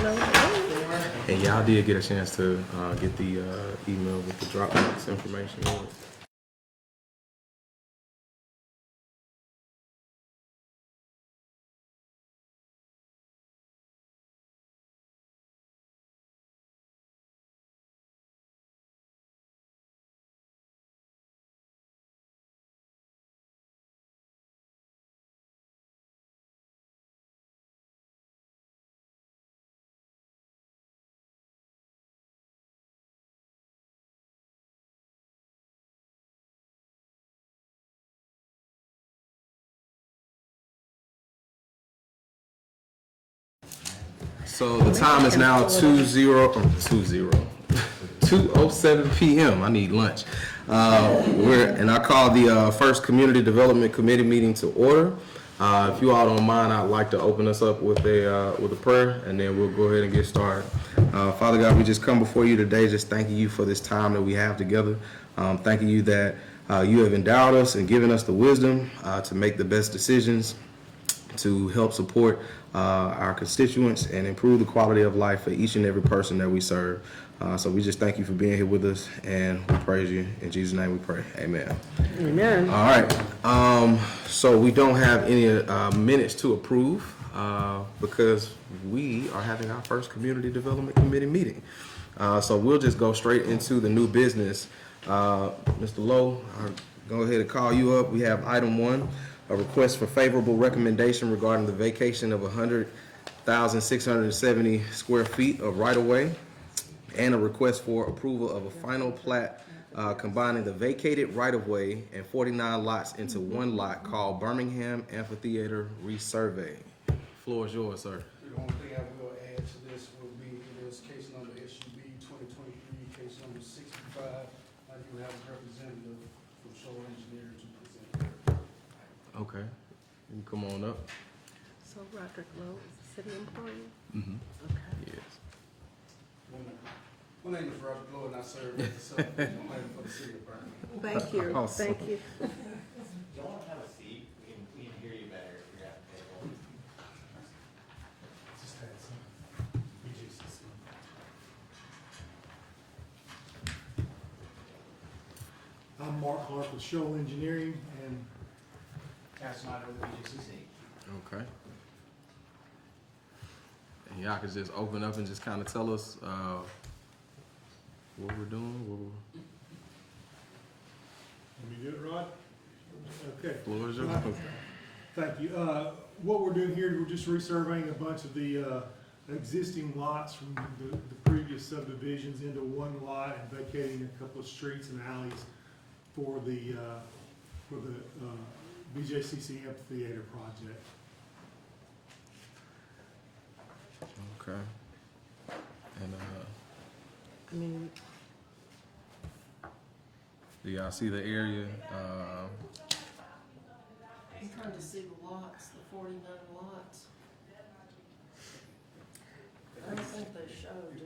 And y'all did get a chance to get the email with the Dropbox information on it. So the time is now 2:07 p.m. I need lunch. And I call the first Community Development Committee meeting to order. If you all don't mind, I'd like to open us up with a prayer, and then we'll go ahead and get started. Father God, we just come before you today, just thanking you for this time that we have together. Thanking you that you have endowed us and given us the wisdom to make the best decisions, to help support our constituents and improve the quality of life for each and every person that we serve. So we just thank you for being here with us, and we praise you. In Jesus' name we pray. Amen. Amen. All right. So we don't have any minutes to approve because we are having our first Community Development Committee meeting. So we'll just go straight into the new business. Mr. Lowe, I'll go ahead and call you up. We have item 1. A request for favorable recommendation regarding the vacation of 100,670 square feet of right-of-way, and a request for approval of a final plat combining the vacated right-of-way and 49 lots into one lot called Birmingham Amphitheater Resurvey. Floor is yours, sir. The only thing I will add to this will be, it is case number SUB 2023, case number 65. I do have a representative from Shoal Engineering to present. Okay. You can come on up. So Roderick Lowe is a city employee? Mm-hmm. Okay. Yes. My name is Robert Lowe, and I serve as the subdivision planner for the city of Birmingham. Thank you, Awesome. thank you. Don't have a seat. We can hear you better if you're at the table. Just had some BJCC. I'm Mark Clark with Shoal Engineering, and Cass Snyder with the BJCC. Okay. And y'all could just open up and just kind of tell us what we're doing. let me do it right. Okay. Floor is yours. Thank you. What we're doing here, we're just resurveying a bunch of the existing lots from the previous subdivisions into one lot and vacating a couple of streets and alleys for the BJCC Amphitheater project. Okay. And I mean, do y'all see the area? I'm trying to see the lots, the 49 lots. I don't think they showed, do they?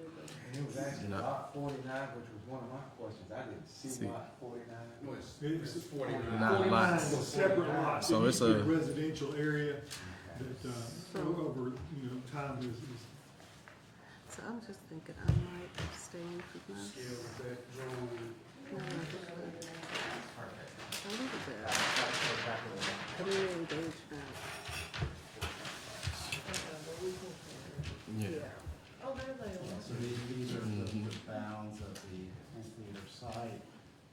And it was actually No. lot 49, which was one of my questions. I didn't see See. lot 49. No, it's It's 49. Not 49 lots. is a separate lot. So It it's used to be a- residential area that over time is so I'm just thinking I might abstain from this. Scale of that drawing. No, just a little bit. Community engagement. Yeah. Oh, there they are. So these are the bounds of the amphitheater site.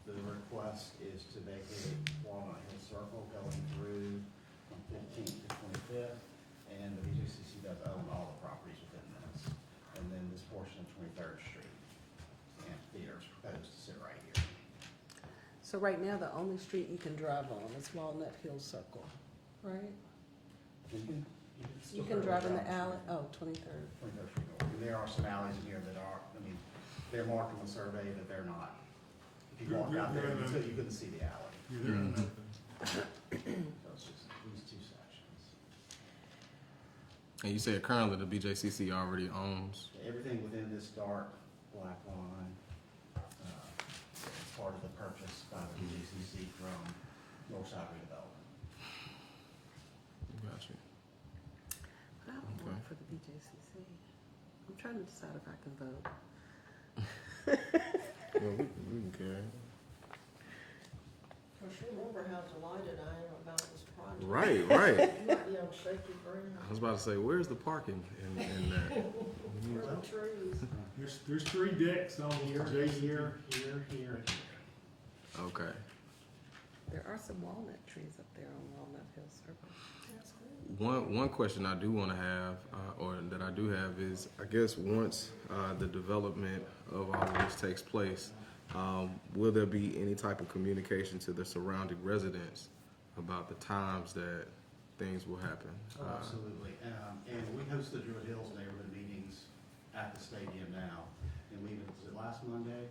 The request is to vacate Walnut Hill Circle going through from 15th to 25th. And the BJCC does own all the properties within this. And then this portion of 23rd Street, the amphitheater is proposed to sit right here. So right now, the only street you can drive on is Walnut Hill Circle, right? You can drive in the alley, oh, 23rd. 23rd Street North. And there are some alleys in here that are, they're marked on the survey that they're not. If you walk out there, you couldn't see the alley. you're there. Mhm. So it's just these two sections. And you said currently the BJCC already owns. Everything within this dark black line is part of the purchase by the BJCC from Northside Redevelopment. Gotcha. But I would Okay. work for the BJCC. I'm trying to decide if I can vote. Well, we can carry. Cause you remember how delighted I am about this project. Right, right. You might be on shaky ground. I was about to say, where's the parking in that? Where the trees. There's 3 decks on Here, here, Jason. here, here, here, and here. Okay. There are some walnut trees up there on Walnut Hill Circle. One question I do want to have, or that I do have, is I guess once the development of all of this takes place, will there be any type of communication to the surrounding residents about the times that things will happen? Oh, absolutely. And we host the Druid Hills neighborhood meetings at the stadium now. And we, was it last Monday?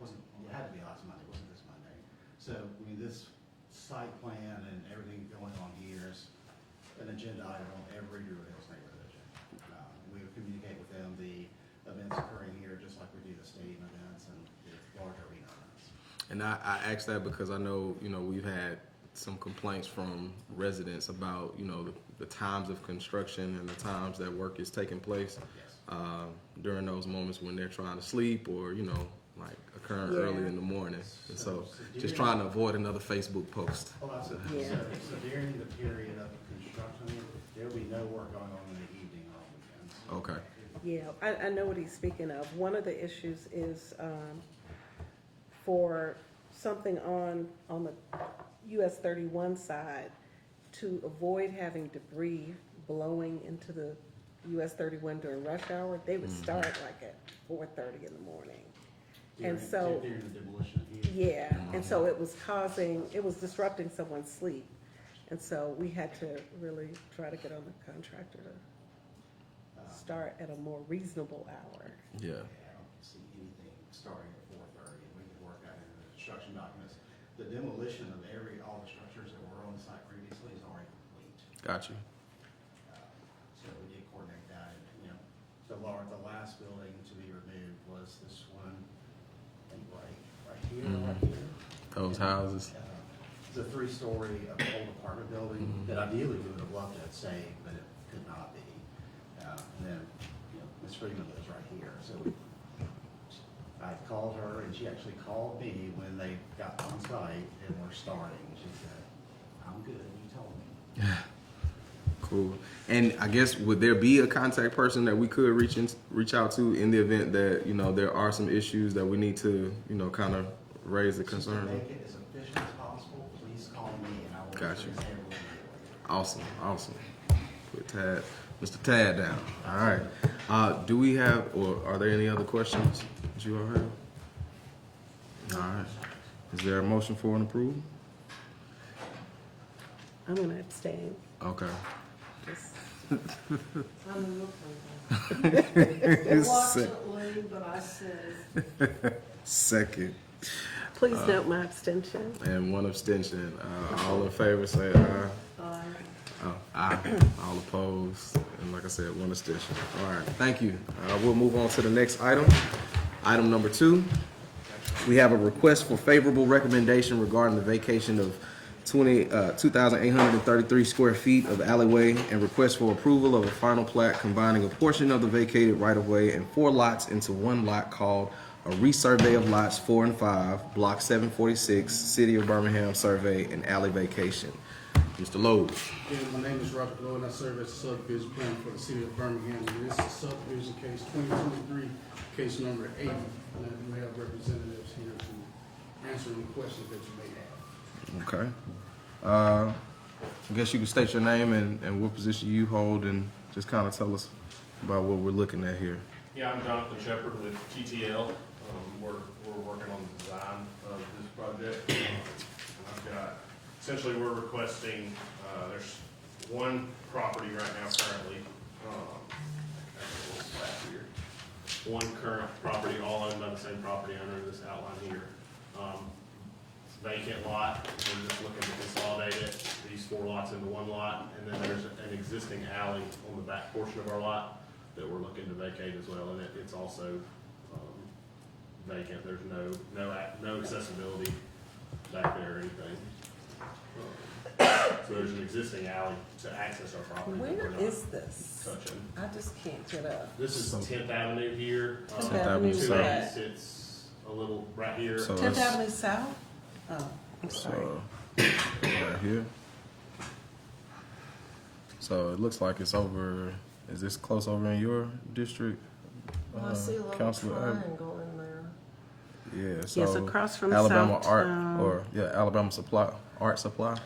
It had to be last Monday, it wasn't this Monday. So, I mean, this site plan and everything going on here is an agenda item on every Druid Hills neighborhood agenda. We would communicate with them the events occurring here, just like we do the stadium events and the large arena events. And I ask that because I know, we've had some complaints from residents about, the times of construction and the times that work is taking place Yes. during those moments when they're trying to sleep or, like occurring Yeah. early in the morning. And so just during- trying to avoid another Facebook post. Oh, absolutely. Yeah. So during the period of construction, there will be no work going on in the evening or on weekends. Okay. Yeah, I know what he's speaking of. One of the issues is for something on the US 31 side, to avoid having debris blowing into the US 31 during rush hour, they would start like at 4:30 in the morning. And During- so, During the demolition here. yeah, and so it was disrupting someone's sleep. And so we had to really try to get on the contractor to start at a more reasonable hour. Yeah. I don't see anything starting at 4:30, and we can work out in the construction documents. The demolition of all the structures that were on the site previously is already complete. Got you. So we did coordinate that, and, the last building to be removed was this one, I think right here, right here. Those houses. It's a 3-story old apartment building that ideally we would have loved to have saved, but it could not be. And then, Ms. Freeman lives right here, so I called her, and she actually called me when they got on site and were starting. She said, "I'm good, you told me." Cool. And I guess would there be a contact person that we could reach out to in the event that there are some issues that we need to kind of raise the To concern? make it as efficient as possible, please call me and I will. Got you. address everyone immediately. Awesome. Put Mr. Tad down. All right. Do we have, or are there any other questions that you all heard? All right. Is there a motion for an approval? I'm gonna abstain. Okay. Just, I'm looking. Reluctantly, but I said, Second. please note my abstention. And one abstention. All in favor say aye. Aye. All opposed. And like I said, one abstention. All right. Thank you. We'll move on to the next item. Item number 2. We have a request for favorable recommendation regarding the vacation of 2,833 square feet of alleyway and request for approval of a final plat combining a portion of the vacated right-of-way and 4 lots into one lot called a resurvey of lots 4 and 5, block 746, City of Birmingham survey and alley vacation. Mr. Lowe. Again, my name is Robert Lowe, and I serve as the subdivision planner for the city of Birmingham. And this is subdivision case 2023, case number 80. And I do have representatives here to answer any questions that you may have. Okay. I guess you can state your name and what position you hold and just kind of tell us about what we're looking at here. Yeah, I'm Jonathan Shepard with TTL. We're working on the design of this project. I've got, essentially we're requesting, there's one property right now currently, actually, we'll back here. One current property, all owned by the same property owner, this outline here. Vacant lot, we're just looking to consolidate it, these 4 lots into one lot, and then there's an existing alley on the back portion of our lot that we're looking to vacate as well, and it's also vacant. There's no accessibility back there or anything. So there's an existing alley to access our property. that Where we're not is this? touching. I just can't get up. This is 10th Avenue here. 10th Avenue To South. the east, it's a little right here. So 10th it's- Avenue South? Oh, I'm sorry. So, right here. So it looks like it's over, is this close over in your district? Well, I see a little Councilor Ab- triangle in there. Yeah, so. Yes, across from Alabama Art, Southtown. or, yeah, Alabama Supply, Art Supply.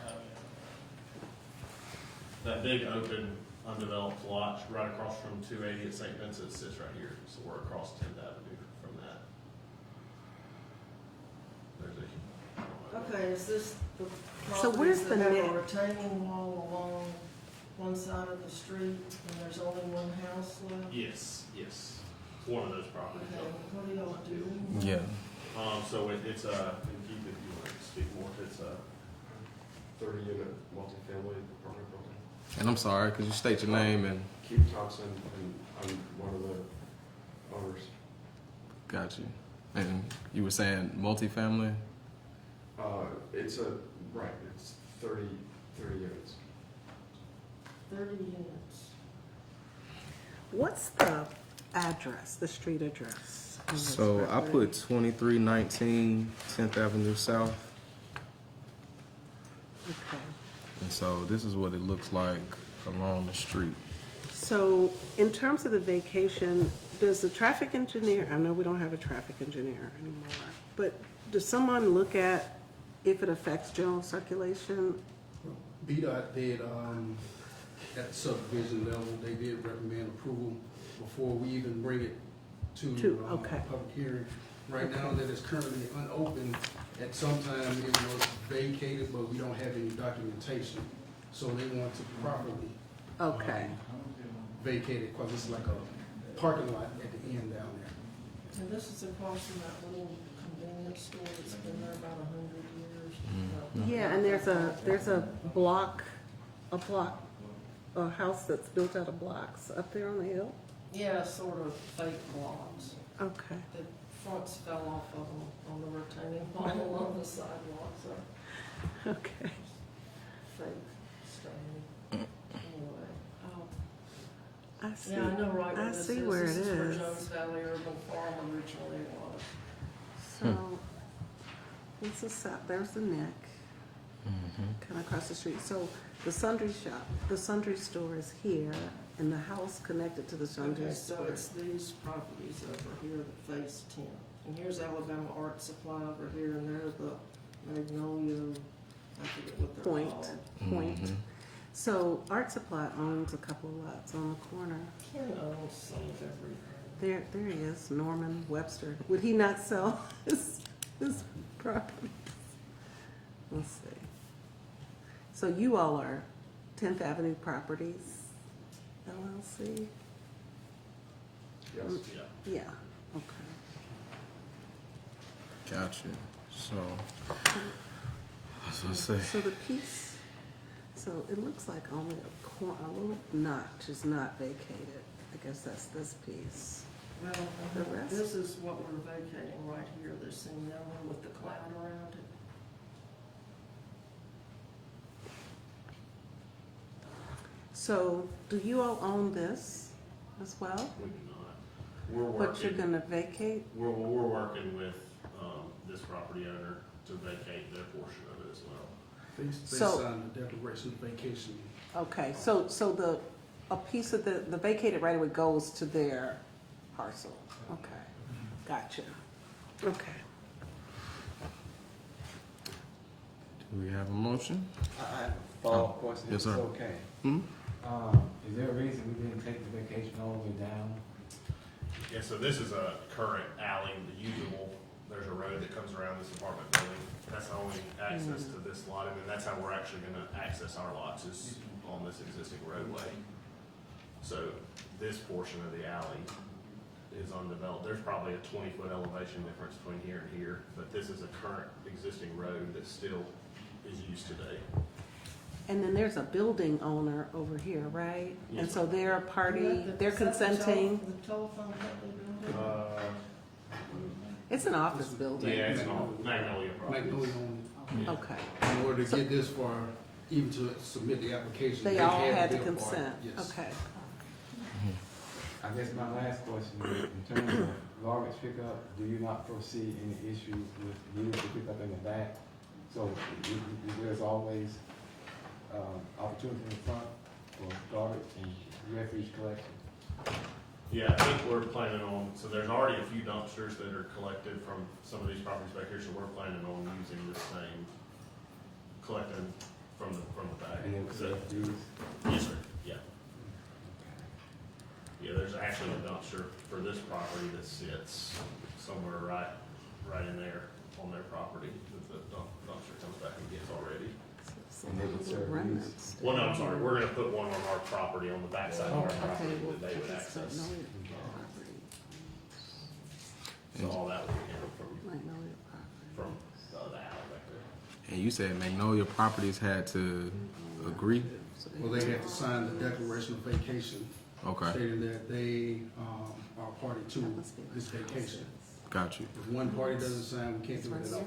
That big open undeveloped lot right across from 280 at St. Vincent sits right here. So we're across 10th Avenue from that. There's a. Okay, is this the So where's properties the that have net? a retaining wall along one side of the street and there's only one house left? Yes, yes. It's one of those properties. Okay, what do y'all do? Yeah. So it's a, and Keith, if you want to speak more, it's a 30-unit multifamily apartment building. And I'm sorry, could you state your name and, Keith Thompson, and I'm one of the owners. got you. And you were saying multifamily? It's right, it's 30 units. 30 units. What's the address, the street address? on this So I property? put 2319 10th Avenue South. Okay. And so this is what it looks like along the street. So in terms of the vacation, does the traffic engineer, I know we don't have a traffic engineer anymore, but does someone look at if it affects general circulation? BDOT did, at the subdivision level, they did recommend approval before we even bring it to okay. public hearing. Right now, that is currently unopened. At some time, it was vacated, but we don't have any documentation. So they want to properly Okay. vacate it, because it's like a parking lot at the end down there. And this is across from that little convenience store that's been there about 100 years. Yeah, and there's a house that's built out of blocks up there on the hill? Yeah, sort of fake blocks. Okay. The fronts fell off of them on the retaining wall along the sidewalk, so Okay. fake stone. Anyway, I see. yeah, I know right where I this see is. where This it is where is. Jones Valley Urban Farm originally was. So, this is south, there's the neck, kind of across the street. So the sundry shop, the sundry store is here, and the house connected to the sundry Okay, so store. it's these properties over here that face 10. And here's Alabama Art Supply over here, and there's the Magnolia, I forget what they're Point. called. Point. So Art Supply owns a couple of lots on the corner. Ken owns some of everything. There he is, Norman Webster. Would he not sell his property? Let's see. So you all are 10th Avenue Properties, LLC? Yes. Yeah. Yeah, okay. Got you. So, let's say, So the piece, so it looks like only a little notch is not vacated. I guess that's this piece. Well, The rest? this is what we're vacating right here, this thing yellow with the cloud around it. So do you all own this as well? We do not. We're But you're working, gonna vacate? we're working with, this property owner to vacate their portion of it as well. They So- signed the declaration of vacation. Okay, so a piece of the vacated right away goes to their parcel? Okay, gotcha. Okay. do we have a motion? I have a follow-up question, yes, if it's sir. okay. Hmm? Is there a reason we didn't take the vacation all the way down? Yeah, so this is a current alley, the usable, there's a road that comes around this apartment building. That's the only access to this lot, and then that's how we're actually gonna access our lots, is on this existing roadway. So this portion of the alley is undeveloped. There's probably a 20-foot elevation difference between here and here, but this is a current existing road that still is used today. And then there's a building owner over here, right? And Yes, so they're a party, Is that they're the consenting. The telephone company building? It's an office building. Yeah, it's an Magnolia property. Magnolia owned. Okay, In order to get this far, even to submit the application. They all had to to be a part. consent, Yes. okay. I guess my last question is, in terms of garbage pickup, do you not foresee any issues with needing to pick up in the back? So there's always opportunity in the front for garbage and refuse collection? Yeah, I think we're planning on, so there's already a few dumpsters that are collected from some of these properties back here, so we're planning on using the same, collecting from the back. And then So- refuse? Yes, sir, yeah. Yeah, there's actually a dumpster for this property that sits somewhere right in there on their property that the dumpster comes back and gets already. And they would serve use? Well, no, I'm sorry, we're gonna put one on our property, on the backside of our property Okay, well, that they would that's access. Magnolia property. So all that would handle Magnolia property. from the alley back there. And you said Magnolia Properties had to agree? Well, they have to sign the declaration of vacation, Okay, stating that they are party to this vacation. got you, If one party doesn't sign, we can't do it at all.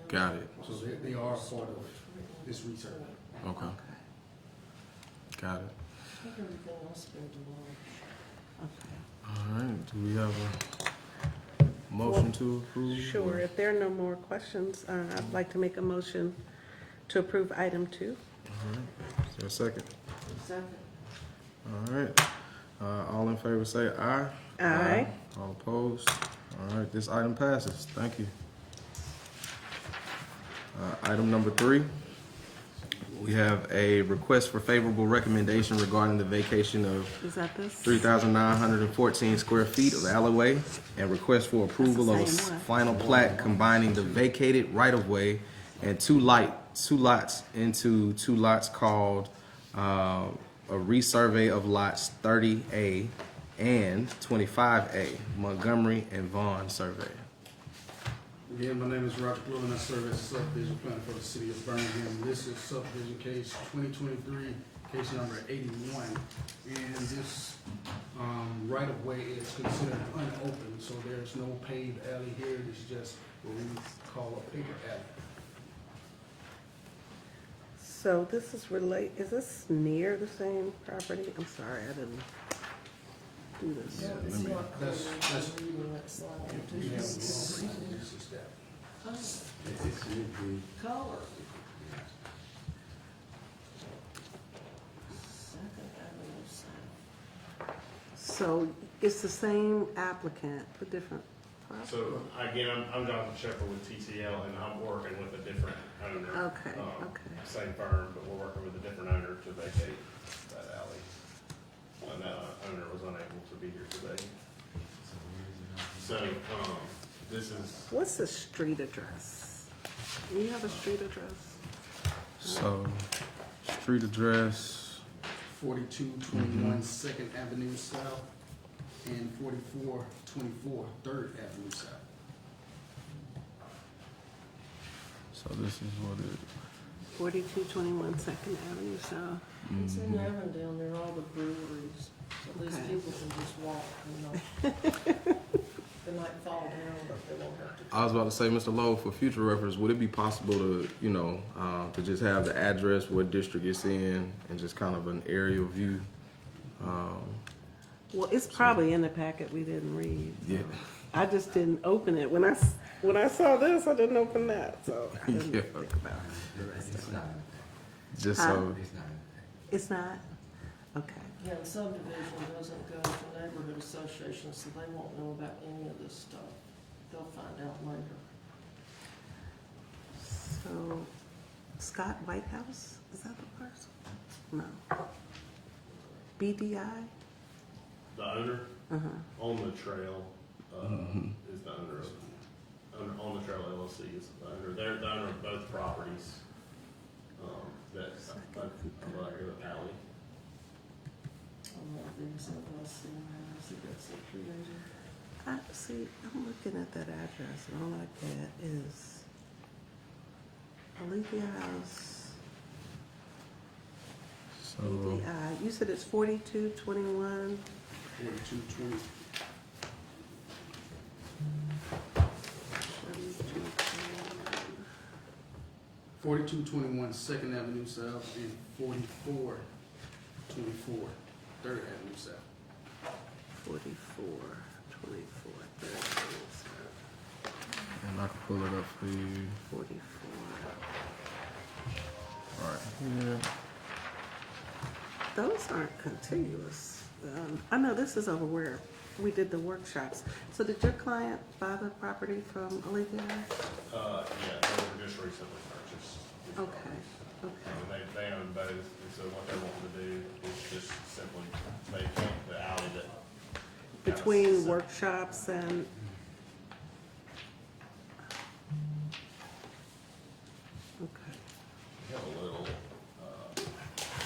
got it, So they are a part of this research. okay, got it. Everything else been demolished. Okay. All right, do we have a motion to approve? Sure, if there are no more questions, I'd like to make a motion to approve item 2. Is there a second? Second. All right, all in favor say aye. Aye. All opposed? All right, this item passes, thank you. Item number 3, we have a request for favorable recommendation regarding the vacation of Is that this? 3,914 square feet of alleyway and request for approval of a That's the same one. final plat combining the vacated right-of-way and two lots into 2 lots called a resurvey of lots 30A and 25A, Montgomery and Vaughn survey. Again, my name is Roger Blue, and I serve as subdivision planner for the city of Birmingham. This is subdivision case 2023, case number 81. And this right-of-way is considered unopened, so there's no paved alley here. It's just what we call a paper alley. So this is is this near the same property? I'm sorry, I didn't do this. Yeah, it's let me- not clear. that's- I'm reading that slide. We have this is that. It should be. Color. Second Avenue South. So it's the same applicant for different properties? So again, I'm Jonathan Shepherd with TTL, and I'm working with a different owner. Okay, okay. Same firm, but we're working with a different owner to vacate that alley. And that owner was unable to be here today. So, this is, What's the street address? Do you have a street address? So, street address, 4221 Second Avenue South and 4424 Third Avenue South. so this is what it, 4221 Second Avenue South. It's in Avondale, near all the breweries, so these Okay. people can just walk, They might fall down, but they won't have to. I was about to say, Mr. Lowe, for future reference, would it be possible to, to just have the address, what district it's in, and just kind of an aerial view? Well, it's probably in the packet we didn't read. so. Yeah. I just didn't open it. When I saw this, I didn't open that, so I didn't Yeah. think about it. Just Huh? so, It's not? Okay. Yeah, the subdivision doesn't go to neighborhood associations, so they won't know about any of this stuff. They'll find out later. So, Scott Whitehouse, is that the person? No. BDI? the owner Uh-huh. on the trail, is the owner of, on the trail LLC is the owner. They're the owner of both properties, that, like the alley. On one of these, I'll see, I see that's the creator. See, I'm looking at that address, and all I get is Alethea House, so, BDI. You said it's 4221? 4220. 4221. 4221 Second Avenue South and 4424 Third Avenue South. 4424 Third Avenue South. And I can pull it up for you. 44. All right. Yeah. Those aren't contiguous. I know this is over where we did the workshops. So did your client buy the property from Alethea? Yeah, they were just recently purchased. these Okay, properties. okay. They own both, and so what they want to do is just simply vacate the alley that. Between workshops and, okay, We have a little,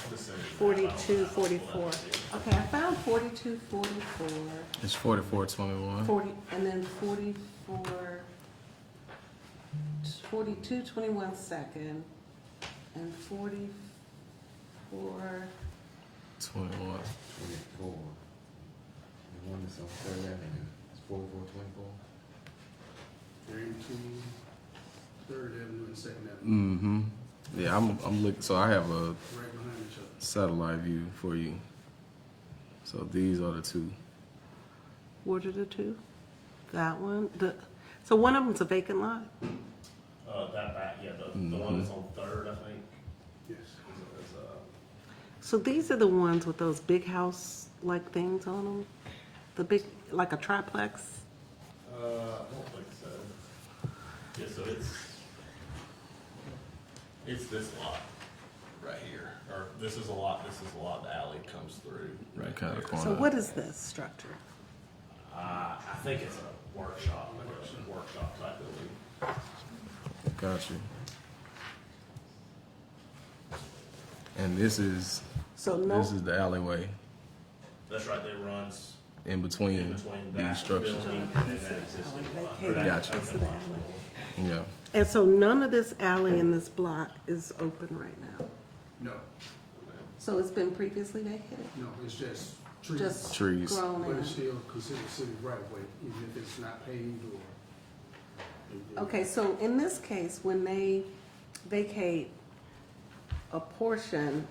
vicinity. 4244. Okay, I found 4244, It's 4421. 40, and then 44, 4221 Second, and 44, 21. 24. The one that's on Third Avenue, it's 4424. They're in between Third Avenue and Second Avenue, Mm-hmm. Yeah, I'm looking. So I have a right behind each other. satellite view for you. So these are the two. what are the two? That one, so one of them's a vacant lot? That back, yeah, the one that's on Third, I think, Yes. is So these are the ones with those big house-like things on them? The big, like a triplex? I don't think so. Yeah, so it's this lot right here, or this is a lot, the alley comes through. Right kind of there. corner. So what is this structure? I think it's a workshop, like a workshop type building. Got you. And this is So no, this is the alleyway That's right, that runs in between, in between these that structures. building and that existing lot. vacated. Gotcha. This is the alley. Yeah. And so none of this alley in this block is open right now? No, So it's been previously vacated? no, it's just trees. Just Trees. grown But in? it's still considered city right of way, even if it's not paved or. Okay, so in this case, when they vacate a portion,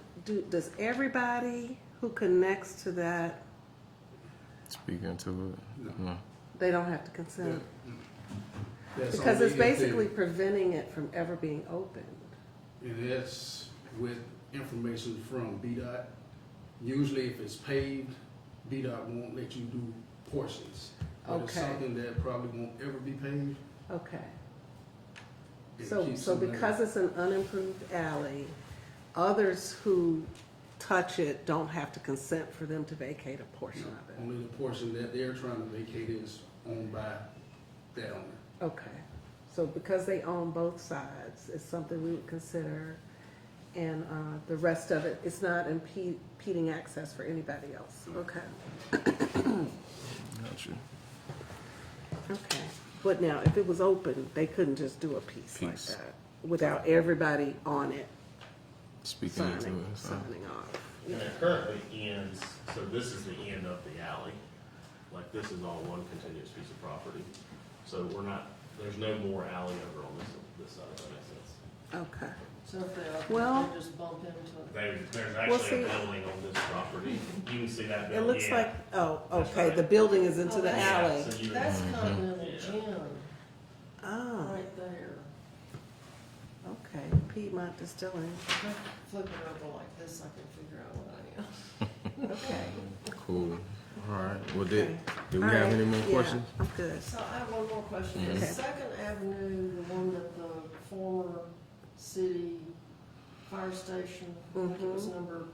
does everybody who connects to that, Speaking to it. No. they don't have to consent? That's Because only it's if they- basically preventing it from ever being opened. And that's with information from BDOT. Usually if it's paved, BDOT won't let you do portions. But it's Okay. something that probably won't ever be paved. Okay. it So keeps them there. because it's an unimproved alley, others who touch it don't have to consent for them to vacate a portion No, of it? only the portion that they're trying to vacate is owned by that owner. Okay, so because they own both sides, it's something we would consider, and the rest of it, it's not impeding access for anybody else? Okay, Got you. okay. But now, if it was open, they couldn't just do a piece like Piece. that without everybody on it Speaking into signing it. So. off? And it currently ends, so this is the end of the alley. Like, this is all one continuous piece of property. So there's no more alley over on this side, if that makes sense. Okay, So if they Well- they just bump into it. There's Well, actually a see- building on this property. You can see that it building. looks Yeah. like, oh, That's okay, right. the building is into the Oh, Yeah, alley. so you- That's Mm-hmm. Continental Yeah. Gym, Oh, right there. okay, Piedmont Distilling, Flip it over like this, I can figure out what I am. okay. Cool. All right. Well, Okay. do we All have right, any more yeah, questions? I'm good. So I have one more question. Okay. Is Second Avenue the one that the former city fire station, I think it was Mhm. number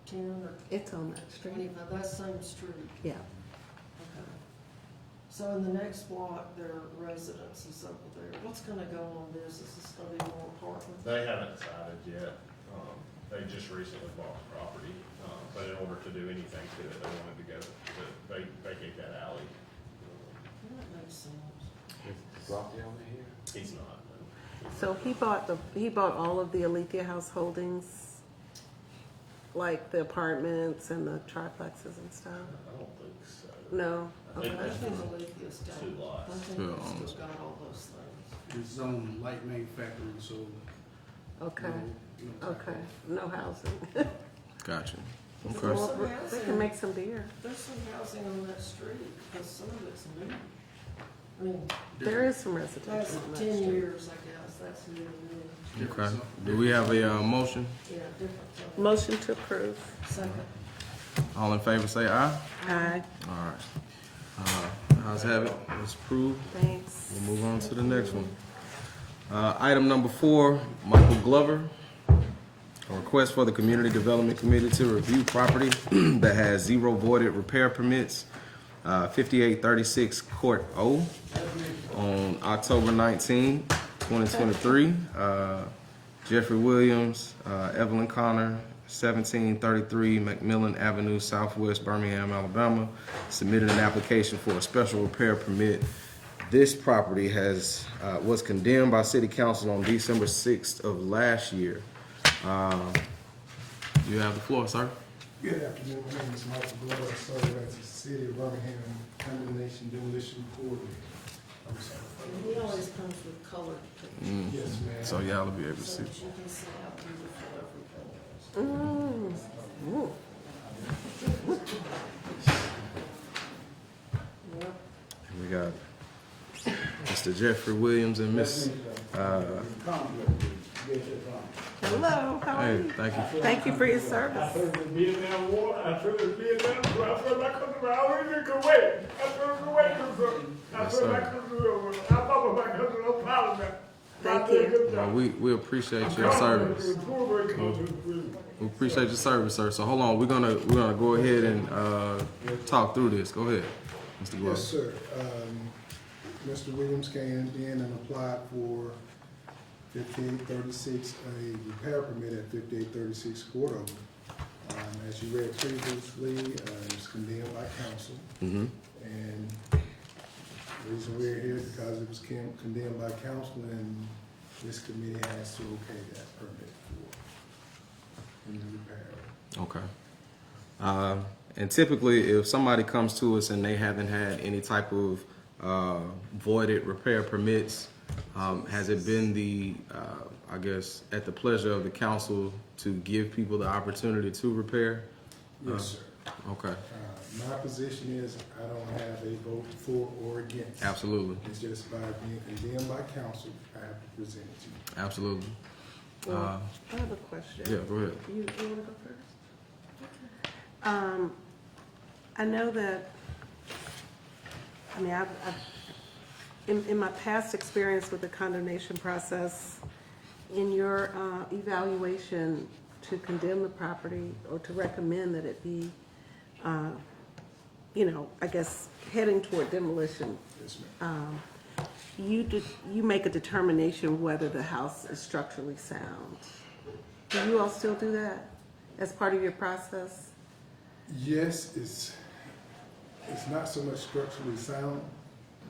10 or It's on that street, 25, that same street? yeah. Okay. So in the next block, there are residences over there. What's gonna go on this? Is this gonna be more apartments? They haven't decided yet. They just recently bought the property, but in order to do anything to it, they wanted to vacate that alley. That makes sense. Is Rocky on here? He's not. no. So he bought all of the Alethea House holdings, like the apartments and the triplexes and stuff? I don't think so. No? I think I Okay. that's think Alethea's got, two lots. I think Two they've homes. still got all those things. It's zone light manufacturing, so Okay, no type okay, no housing. Gotcha. There's Okay. some They housing. can make some beer. There's some housing on that street, because some of it's new. I mean, There is some residential last on that 10 street. years, I guess, that's new, new. Okay. Do we have a motion? Yeah, different. Motion to approve. Second. All in favor, say aye. Aye, All right. Ayes have it. It's approved. thanks. We'll move on to the next one. Item number 4, Michael Glover. A request for the Community Development Committee to review property that has 0 voided repair permits, 5836 Court O, on October 19, 2023. Jeffrey Williams, Evelyn Connor, 1733 McMillan Avenue, Southwest Birmingham, Alabama, submitted an application for a special repair permit. This property was condemned by City Council on December 6th of last year. You have the floor, sir. Good afternoon, my name is Michael Glover. I serve as the City of Birmingham Condemnation Demolition Coordinator. I'm sorry. And he always comes with colored pictures, Yes, ma'am. So y'all will be able to so see. that you can see how beautiful everything is. Mm. Yep. We got Mr. Jeffrey Williams and Miss. Hello, how are Hey, you? thank you. Thank you for your service. Vietnam War, I served in Vietnam, I served my country, I was in Kuwait. I served in Kuwait, I Yes, served my sir. country, I fought my country, I'm proud of that. Thank I did a you. good Well, job. we appreciate your I'm service. confident it was very confident. We appreciate your service, sir. So hold on, we're gonna go ahead and talk through this. Go ahead, Mr. Glover. Yes, sir. Mr. Williams came in and applied for 5836, a repair permit at 5836 Cordova. As you read previously, it was condemned by council. Mm-hmm. And the reason we're here is because it was condemned by council, and this committee has to okay that permit for the repair. Okay. And typically, if somebody comes to us and they haven't had any type of voided repair permits, has it been I guess, at the pleasure of the council to give people the opportunity to repair? Yes, sir. Okay, My position is I don't have a vote for or against. absolutely, It's just by being condemned by council, I have to present it to you. absolutely. Well, I have a question. Yeah, go ahead. You want to go first? I know that, I mean, in my past experience with the condemnation process, in your evaluation to condemn the property or to recommend that it be, I guess, heading toward demolition, Yes, ma'am. you make a determination whether the house is structurally sound. Do you all still do that as part of your process? Yes, it's not so much structurally sound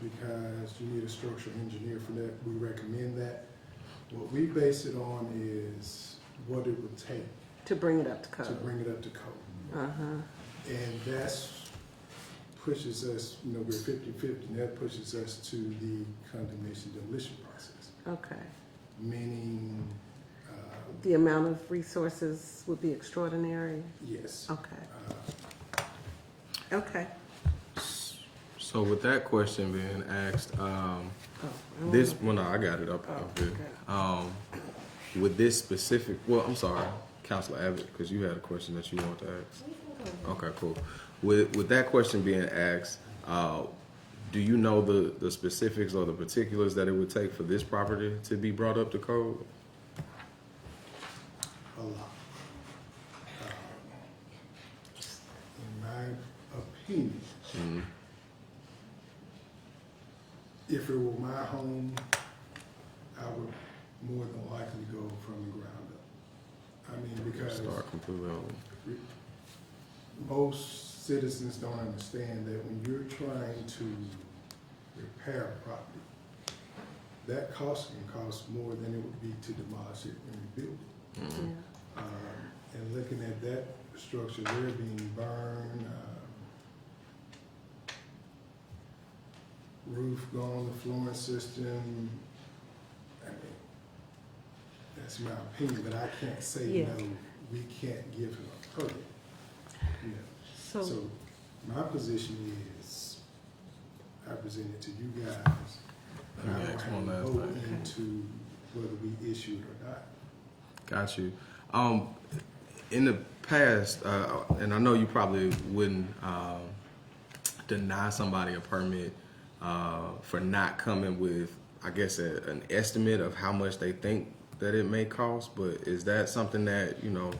because you need a structural engineer for that. We recommend that. What we base it on is what it would take To bring it up to code? to bring it up to code. Uh-huh. And that's pushes us, we're 50-50, and that pushes us to the condemnation demolition process. Okay. Meaning, The amount of resources would be extraordinary? yes. Okay. Okay. So with that question being asked, Oh, this, well, no, I got it up here. okay. With this specific, well, I'm sorry, Councilor Abbott, because you had a question that you wanted to ask. Okay, cool. With that question being asked, do you know the specifics or the particulars that it would take for this property to be brought up to code? A lot. In my opinion, if it were my home, I would more than likely go from the ground up. I mean, because Start completely over. most citizens don't understand that when you're trying to repair a property, that cost can cost more than it would be to demolish it and rebuild it. Yeah. And looking at that structure there being burned, roof gone, the flooring system, I mean, That's my opinion, but I can't say, Yeah. no, we can't give him a permit. You know, So, so my position is, I present it to you guys. And I Let me don't ask have one to last vote thing. into whether we issue it or not. Got you. In the past, and I know you probably wouldn't deny somebody a permit for not coming with, I guess, an estimate of how much they think that it may cost. But is that something that, you know,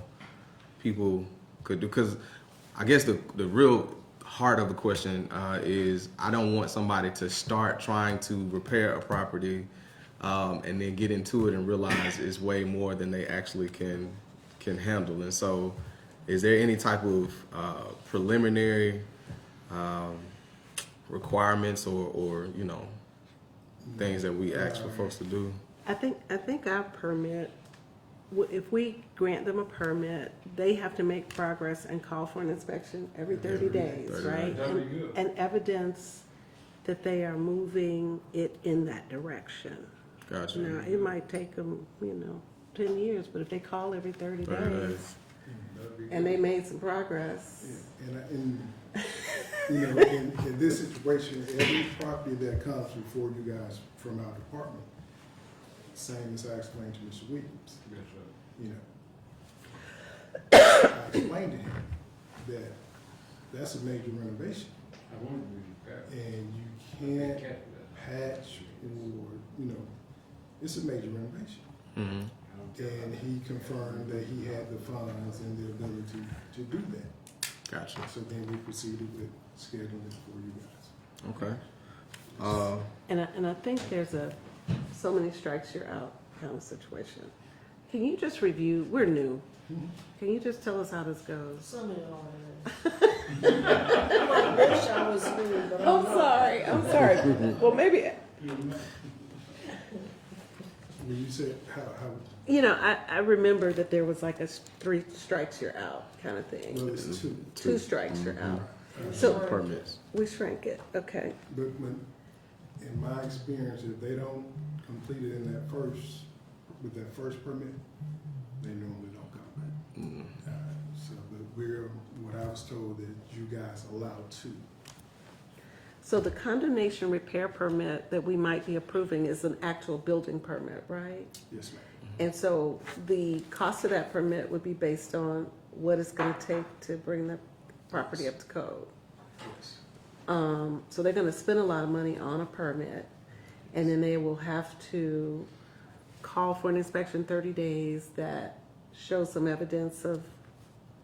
people could do? Because I guess the real heart of the question is, I don't want somebody to start trying to repair a property and then get into it and realize it's way more than they actually can handle. And so, is there any type of preliminary requirements or you know, things that we ask for folks to do? I think our permit, if we grant them a permit, they have to make progress and call for an inspection every 30 days, 30 right? That'd be good. And evidence that they are moving it in that direction. Gotcha. Now, it might take them, 10 years, but if they call every 30 30 days. days and they made some progress, And in this situation, every property that comes before you guys from our department, same as I explained to Mr. Williams, you know. I explained to him that that's a major renovation, I want to and you can't patch or, it's a major renovation. Mm-hmm. And he confirmed that he had the funds and the ability to do that. Gotcha. So then we proceeded with scheduling it for you guys. Okay. and I think there's so many strikes you're out kind of situation. Can you just review, we're new, can you just tell us how this goes? Some of y'all are new. I wish I was new, but I'm not. I'm sorry. Well, maybe, When you said how I remember that there was like 3 strikes you're out kind of thing. well, it's two. 2 strikes you're out. So So permits. we shrank it, okay. But in my experience, if they don't complete it in with that first permit, they normally don't come back. So, but what I was told that you guys allowed 2. So the condemnation repair permit that we might be approving is an actual building permit, right? Yes, ma'am. And so the cost of that permit would be based on what it's gonna take to bring the property up to code. Yes. So they're gonna spend a lot of money on a permit, and then they will have to call for an inspection 30 days that shows some evidence of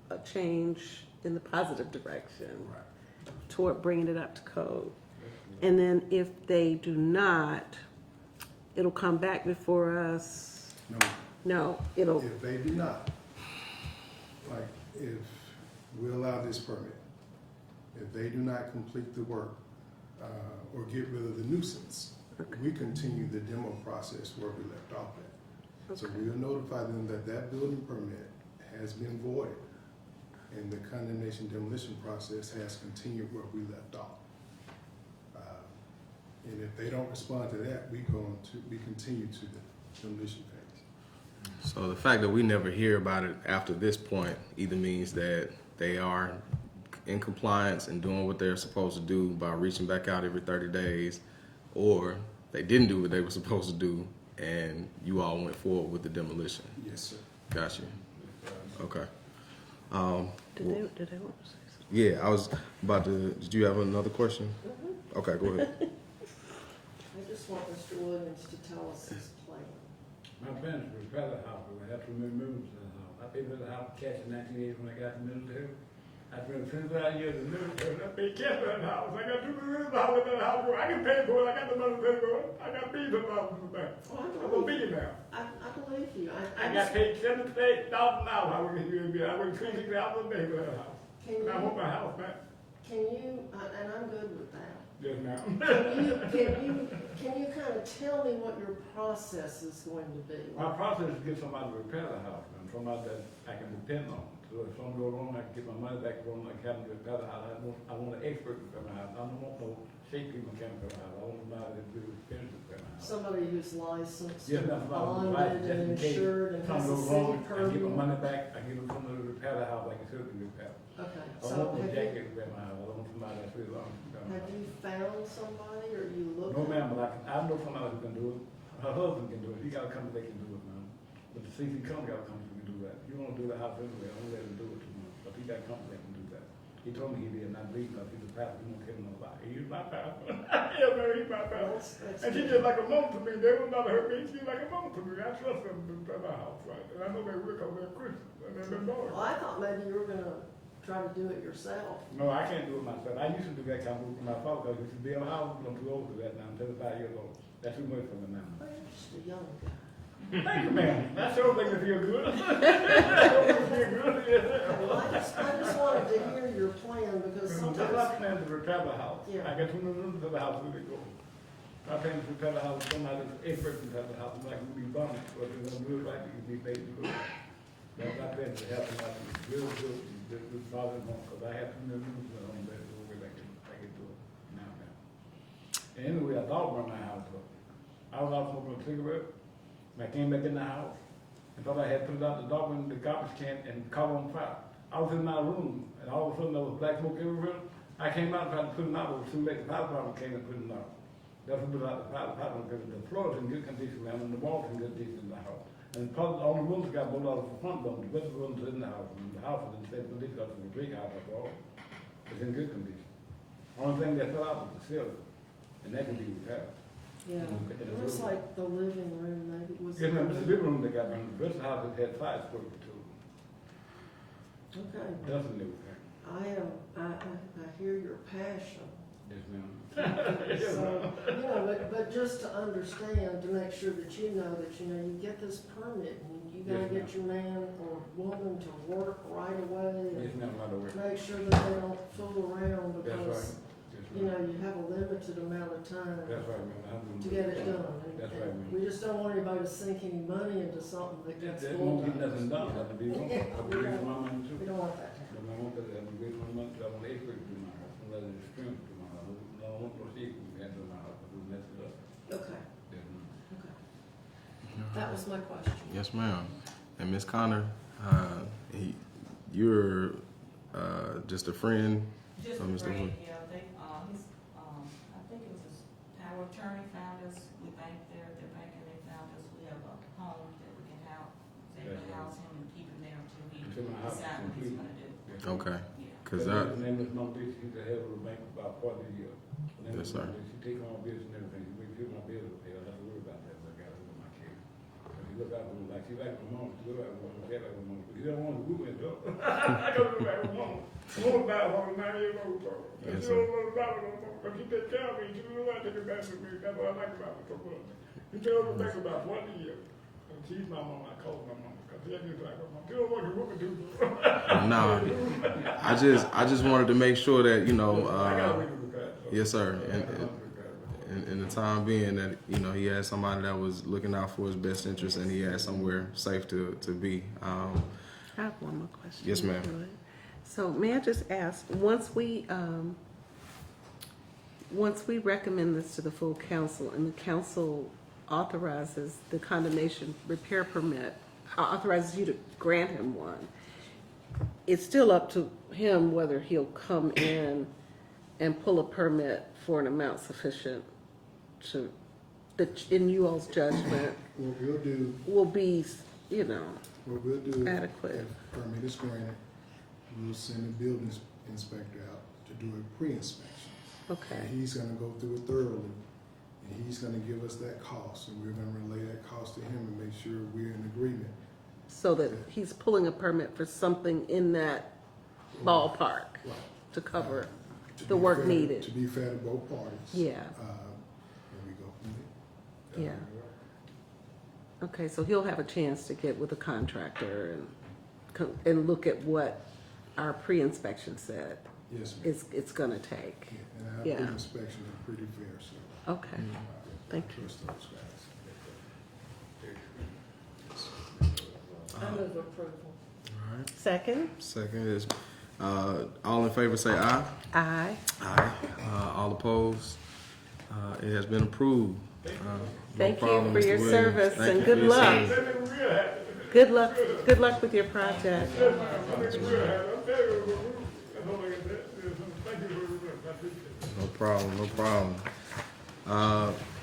a change in the positive direction Right. toward bringing it up to code. And then if they do not, it'll come back before us. No, it'll, If they do not, like if we allow this permit, if they do not complete the work or get rid of the nuisance, we continue the demo process where we left off at. So we'll notify them that that building permit has been voided and the condemnation demolition process has continued where we left off. And if they don't respond to that, we continue to the demolition phase. So the fact that we never hear about it after this point either means that they are in compliance and doing what they're supposed to do by reaching back out every 30 days, or they didn't do what they were supposed to do and you all went forward with the demolition. Yes, sir. Got you. Okay. did they want to say something? Yeah, I was about to, did you have another question? Okay, go ahead. I just want Mr. Williams to tell us his plan. My parents were repair the house, but we had to remove rooms in the house. I paid for the house cash in 1980 when I got the military. I spent 25 years in the military. I paid cash for that house. I got 2 million dollars in that house. I can pay for it. I got the money to pay for it. I got $1 billion in the bank. Oh, I'm a millionaire. I believe you. I got paid $78,000 I work at UAB. I work 26 hours a day for that house. Can And I want you, my house back. and I'm good with that. Yes, ma'am. Can you kind of tell me what your process is going to be? My process is to get somebody to repair the house, and somebody that I can depend on. So if something goes wrong, I can get my money back from the cabin to repair the house. I want an expert to repair my house. I don't want no shake people can't come out, I want somebody that do finish the house. Somebody who's licensed, Yes, that's what I'm bonded and insured and has a Something goes city wrong, I give them permit. money back, I give them somebody to repair the house like it should be repaired. Okay, I so want the have jacket to repair my house, I want somebody that's really long. you found somebody or you looked? No, ma'am, but I know somebody who can do it. Her husband can do it. He got a company that can do it, ma'am. But the CC company got a company who can do that. You wanna do the house anyway, I don't let him do it too much, but he got a company that can do that. He told me he did, not leave, because he's a pastor, he won't kill nobody. He's my pastor. Yeah, man, he's my pastor. That's And she good. just like a mom to me. They will not hurt me. She's like a mom to me. I trust them to repair my house, right? And I know they will, because they're Christians, and they're the Lord. Well, I thought maybe you were gonna try to do it yourself. No, I can't do it myself. I used to do that kind of work for my father, because we used to build a house, I'm too old for that now, I'm 35 years old. That's too much for me now. Well, you're just a young guy. Thank you, ma'am. That sure makes me feel good. That sure makes me feel good, Well, I just wanted to hear your plan because Just like sometimes, plan to repair the house. Yeah. I got 2 new rooms to the house, we go. I plan to repair the house, somebody that's expert in repair the house, like we be bonded, but if they're gonna do it right, you can be paid to do it. That's my plan to help them out, real good, this bother them, because I have 2 new rooms at home, that's the way I can do it now. And anyway, I thought about my house, but I was out smoking a cigarette. And I came back in the house and thought I had put it out the door in the garbage can and caught on fire. I was in my room and all of a sudden there was black smoke everywhere. I came out and tried to put it out, but it was too late. The fire department came and put it out. That's what put out the fire department because the floor is in good condition, man, and the walls in good condition in the house. And probably all the rooms got blown out of the front door, the rest of the rooms in the house. And the house is in safe condition because it's a big house after all. It's in good condition. Only thing that fell out was the ceiling, and that can be repaired. yeah, it was like the living room, maybe it was. Yes, ma'am, it's the living room that got burned. The rest of the house has had fire exposure to it. Okay, Doesn't live there. I hear your passion. Yes, ma'am. So, but just to understand, to make sure that you you get this permit and you gotta Yes, get your man or woman to work right away Yes, and ma'am, right away. make sure that they don't fool around That's right. because, Yes, ma'am. you have a limited amount of time That's right, ma'am. I'm to get it done. And- That's and right, ma'am. We just don't want anybody to sink any money into something that gets That full won't get time. nothing done. That'll be wrong. Yeah, That'll be wasting my money too. We don't want that to happen. But I want that, that'll be wasting my money. I want expert to do my house. I want the strength to do my house. I don't want no secret to do my house. I'll mess it up. Okay, Yes, ma'am. okay. That was my question. Yes, ma'am. And Ms. Connor, you're just a friend Just of a Mr. friend, Wood. yeah, they, I think it was his power attorney found us, we bank there at their bank, and they found us, we have a home that we can house, they can house him and keep him there until he Until my house is decides what he's complete. gonna do. Yes. Okay, Yeah. because His name is Mom Beach. He's the head of the bank for about 40 years. Her name Yes, is sir. Mom Beach. She take on business and everything. We give my bills to pay. I don't have to worry about that. But I got it with my kids. But he look out for me like she like my mom. She look out for me. She like my mom. But he don't want to whoop me though. I gotta look like my mom. I'm only about 9 years old though. And Yes, she don't know about it no more. But she take care of me. She don't like to take back with me. That's what I like about her so much. She tells me back about 40 years. And she's my mom. I call her my mom. Because she ain't like my mom. She don't want to whoop me too. no, I just wanted to make sure that I gotta wait to look at it. yes, sir. I And, gotta look at it. in the time being that he had somebody that was looking out for his best interest and he had somewhere safe to be. I have one more question. Yes, ma'am. Go ahead. So may I just ask, once we recommend this to the full council and the council authorizes the condemnation repair permit, authorizes you to grant him one, it's still up to him whether he'll come in and pull a permit for an amount sufficient to, that in you all's judgment What we'll do, will be, what we'll do. adequate. If permit is granted, we'll send the building inspector out to do a pre-inspection. Okay. And he's gonna go through it thoroughly, and he's gonna give us that cost, and we're gonna relay that cost to him and make sure we're in agreement. So that he's pulling a permit for something in that ballpark Right. to cover To the be work fair- needed. To be fair to both parties. Yeah. And we go from there. Yeah. Okay, so he'll have a chance to get with a contractor and look at what our pre-inspection said Yes, ma'am. it's gonna take. Yeah, and our Yeah. pre-inspection is pretty fair, so. Okay, thank you. Trust those guys. I move approval. All right. Second? Second is All in favor say aye. Aye. Aye. All opposed? It has been approved. No Thank you problem, for Mr. your Williams. service Thank and you good for your luck. service. Good luck with your project. No problem, no problem.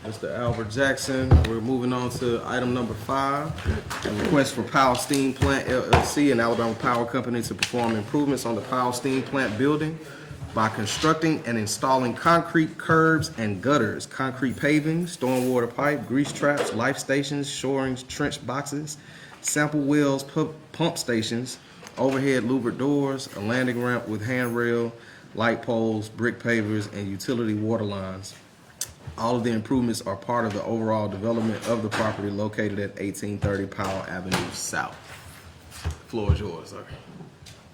Mr. Albert Jackson, we're moving on to item number 5. A request for Powell Steam Plant LLC and Alabama Power Company to perform improvements on the Powell Steam Plant building by constructing and installing concrete curbs and gutters, concrete paving, stormwater pipe, grease traps, life stations, shorings, trench boxes, sample wells, pump stations, overhead louvered doors, a landing ramp with handrail, light poles, brick pavers, and utility water lines. All of the improvements are part of the overall development of the property located at 1830 Powell Avenue South. Floor is yours, sir.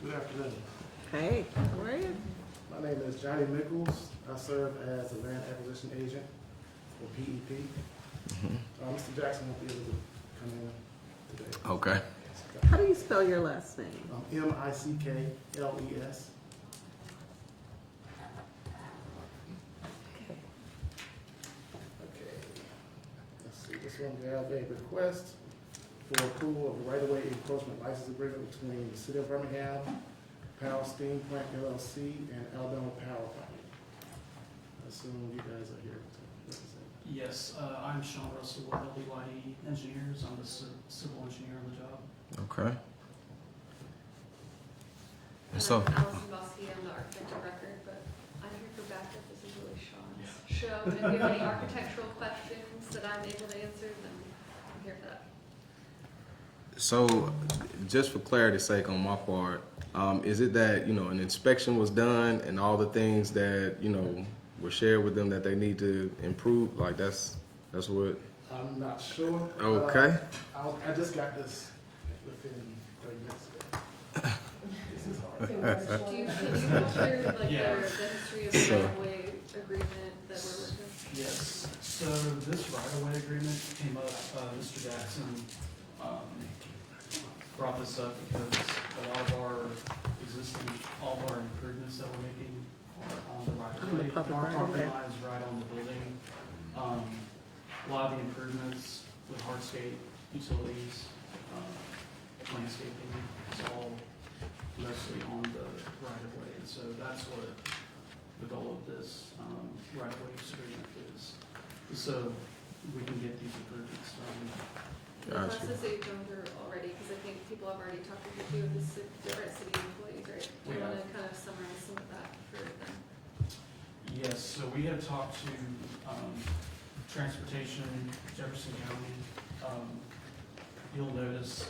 Good afternoon. Hey, how are you? My name is Johnny Nichols. I serve as a land acquisition agent for PEP. Mr. Jackson won't be able to come in today. Okay. How do you spell your last name? Mickles. Okay. Let's see, this one we have a request for approval of the right-of-way encroachment license agreement between the City of Birmingham, Powell Steam Plant LLC, and Alabama Power Company. I assume you guys are here to represent. Yes, I'm Sean Russell with LBYD Engineers. I'm the civil engineer on the job. Okay. I'm So, Allison Bosky, I'm the architect of record, but I'm here for backup. This is really Sean's show. And if you have any architectural questions that I'm able to answer, then I'm here for that. so just for clarity's sake on my part, is it that, an inspection was done and all the things that, were shared with them that they need to improve? Like that's what? I'm not sure. Okay. I just got this within 30 minutes ago. This is hard. Can you go through like Yeah. the history of the right-of-way agreement that we're working? Yes, so this right-of-way agreement came up, Mr. Jackson brought this up because a lot of our all of our improvements that we're making are on the right-of-way. public Our property right-of-way. line is right on the building. A lot of the improvements with hardscape, utilities, landscaping, it's all mostly on the right-of-way. And so that's what the goal of this right-of-way agreement is, so we can get these improvements done. The Gotcha. process that you've gone through already, because I think people have already talked with you, the different city employees, right? Do you Yeah. want to kind of summarize some of that for them? Yes, so we have talked to Transportation, Jefferson County. You'll notice,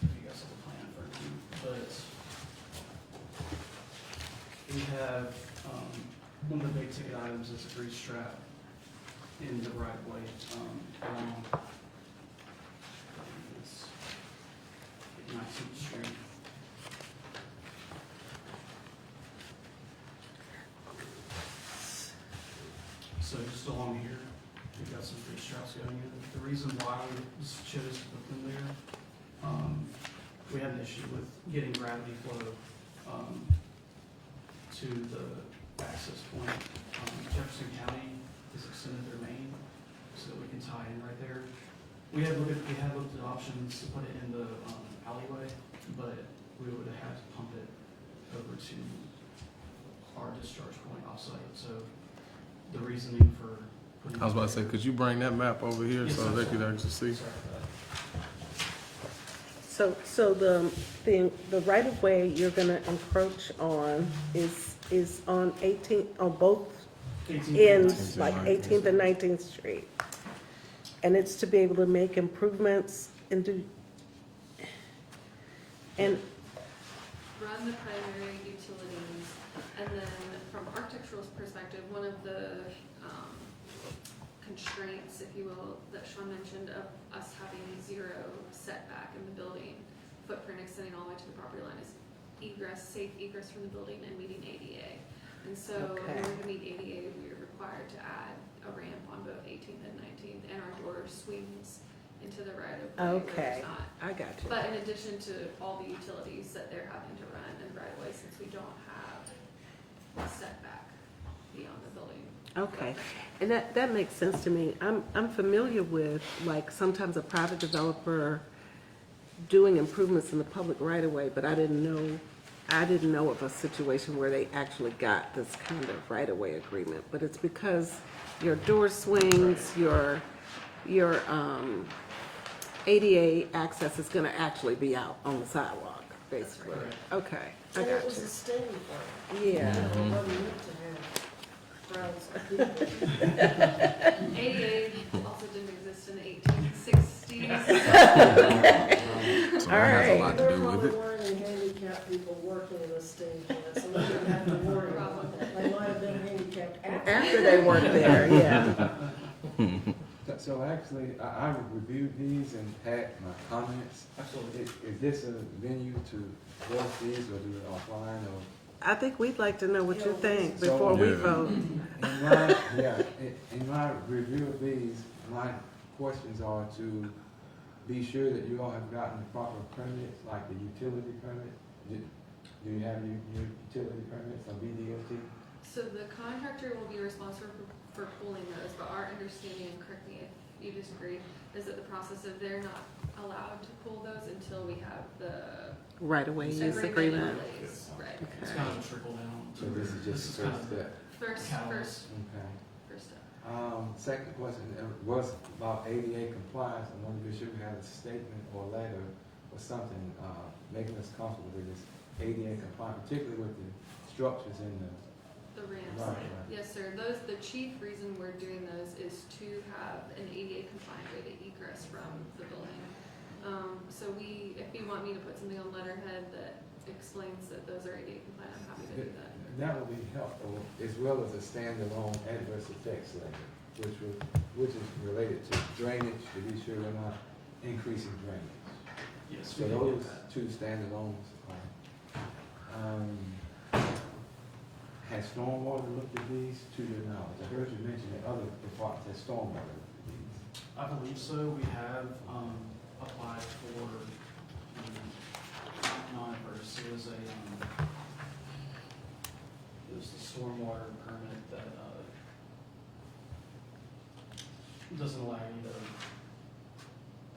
you guys have a plan for you, but we have, one of the big ticket items is a grease trap in the right of way, along 19th Street. So just along here, we've got some grease traps going in. The reason why we chose to put them there, we had an issue with getting gravity flow to the access point. Jefferson County has extended their main so that we can tie in right there. We had looked at options to put it in the alleyway, but we would have had to pump it over to our discharge point offsite. So the reasoning for putting. I was about to say, could you bring that map over here Yes, so I'm they could sorry. actually see? Sorry for that. So the right of way you're gonna encroach on is on 18th, on both 18th. ends, 18th like and 18th and 19th Street. And it's to be able to make improvements and do, and Run the primary utilities, and then from architectural perspective, one of the constraints, if you will, that Sean mentioned of us having 0 setback in the building footprint extending all the way to the property line is safe egress from the building and meeting ADA. And so Okay. in order to meet ADA, we are required to add a ramp on both 18th and 19th, and our door swings into the right of way where Okay, there's not. I got you. But in addition to all the utilities that they're having to run in the right of way, since we don't have a setback beyond the building. Okay, and that makes sense to me. I'm familiar with, like, sometimes a private developer doing improvements in the public right of way, but I didn't know of a situation where they actually got this kind of right of way agreement. But it's because your door swings, your ADA access is gonna actually be out on the sidewalk, basically. Okay, I And got it was a you. steady one. Yeah. It wasn't meant to have crowds of people. ADA also didn't exist in the 1860s. So All that has a right. lot to There do with probably it. weren't any handicapped people working in this stage yet, so they didn't have to worry about that. They might have been handicapped After they work there, yeah. So actually, I reviewed these and had my comments. Absolutely. Is this a venue to voice these or do it offline or? I think we'd like to know what you think before we Yeah. vote. In my review of these, my questions are to be sure that you all have gotten the proper permits, like the utility permit. Do you have your utility permits on VDOT? So the contractor will be responsible for pulling those, but our understanding, and correct me if you disagree, is that the process of they're not allowed to pull those until we have the Right away use agreement in agreement. place. Right. It's kind of a trickle down. So this is just the kind first of step. First Catalyst. Okay. step. Second question was about ADA compliance. I wanted to be sure we had a statement or letter or something, making us comfortable with this ADA compliance, particularly with the structures in the. The ramps. Right. Yes, sir. The chief reason we're doing those is to have an ADA compliant way to egress from the building. So if you want me to put something on letterhead that explains that those are ADA compliant, I'm happy to do that. That would be helpful, as well as a standalone adverse effects letter, which is related to drainage, to be sure we're not increasing drainage. Yes, So we can do those that. two standalones are. Has stormwater looked at these, to your knowledge? I heard you mention that other departments have stormwater looked at these. I believe so. We have applied for non-adverse. It was the stormwater permit that doesn't allow you to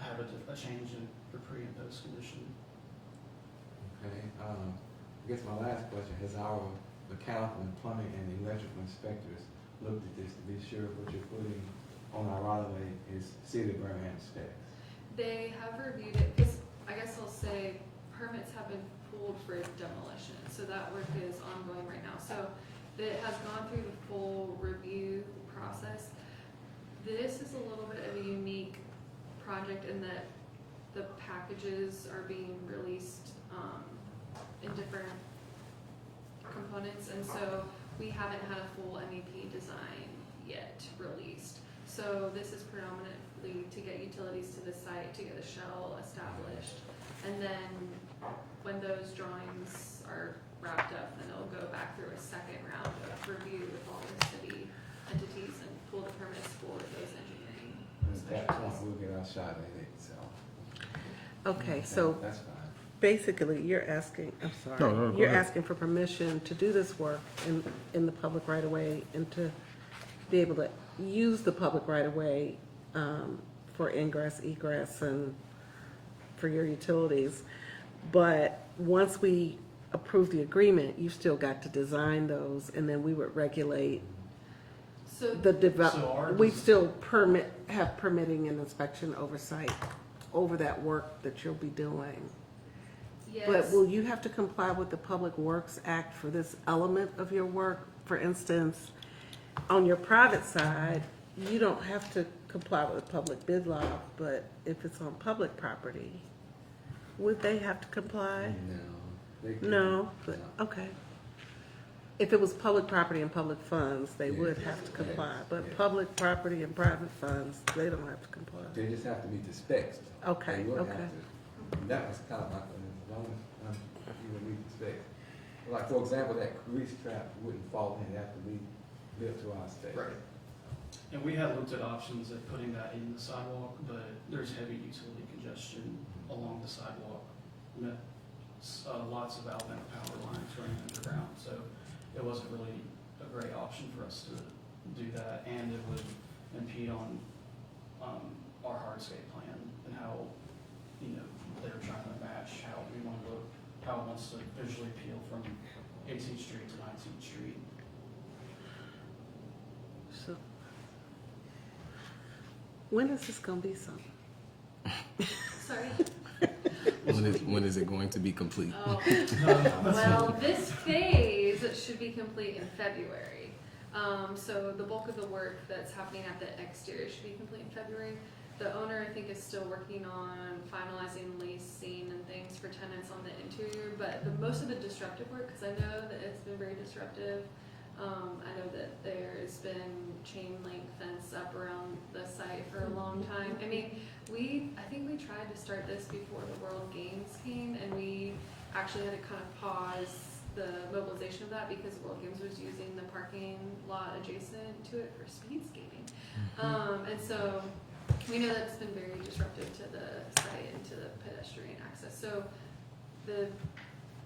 have a change in your pre and post condition. Okay, I guess my last question, has our mechanical and plumbing and electrical inspectors looked at this to be sure what you're putting on our right of way is City of Birmingham specs? They have reviewed it, because I guess I'll say permits have been pulled for demolition, so that work is ongoing right now. So it has gone through the full review process. This is a little bit of a unique project in that the packages are being released in different components, and so we haven't had a full MEP design yet released. So this is predominantly to get utilities to the site, to get the shell established, and then when those drawings are wrapped up, then it'll go back through a second round of review with all the city entities and pull the permits for those engineering At that point, specialists. we'll get our shot at it, so. Okay, so That's fine. basically, you're asking, I'm sorry. No, go You're ahead. asking for permission to do this work in the public right of way and to be able to use the public right of way for ingress, egress, and for your utilities. But once we approve the agreement, you've still got to design those, and then we would regulate So the So our we des- still have permitting and inspection oversight over that work that you'll be doing. But yes, will you have to comply with the Public Works Act for this element of your work? For instance, on your private side, you don't have to comply with the public bid law, but if it's on public property, would they have to comply? No. they can- No, but, okay. If it was public property and public funds, they would have to comply, but public property and private funds, they don't have to comply. They just have to meet the specs. Okay, They would have okay. to. That was kind of like, as long as you would meet the specs. Like, for example, that grease trap wouldn't fall in, it have to be built to our specs. Right. And we had looked at options of putting that in the sidewalk, but there's heavy utility congestion along the sidewalk. Lots of Alabama power lines running underground, so it wasn't really a great option for us to do that, and it would impede on our hardscape plan and how, they're trying to match how we want to look, how it wants to visually appeal from 18th Street to 19th Street. So, when is this gonna be something? Sorry. When is it going to be complete? Oh, well, this phase should be complete in February. So the bulk of the work that's happening at the exterior should be complete in February. The owner, I think, is still working on finalizing leasing and things for tenants on the interior, but most of the disruptive work, because I know that it's been very disruptive. I know that there's been chain link fence up around the site for a long time. I mean, I think we tried to start this before the World Games came, and we actually had to kind of pause the mobilization of that because World Games was using the parking lot adjacent to it for speed skating. And so we know that it's been very disruptive to the site and to the pedestrian access. So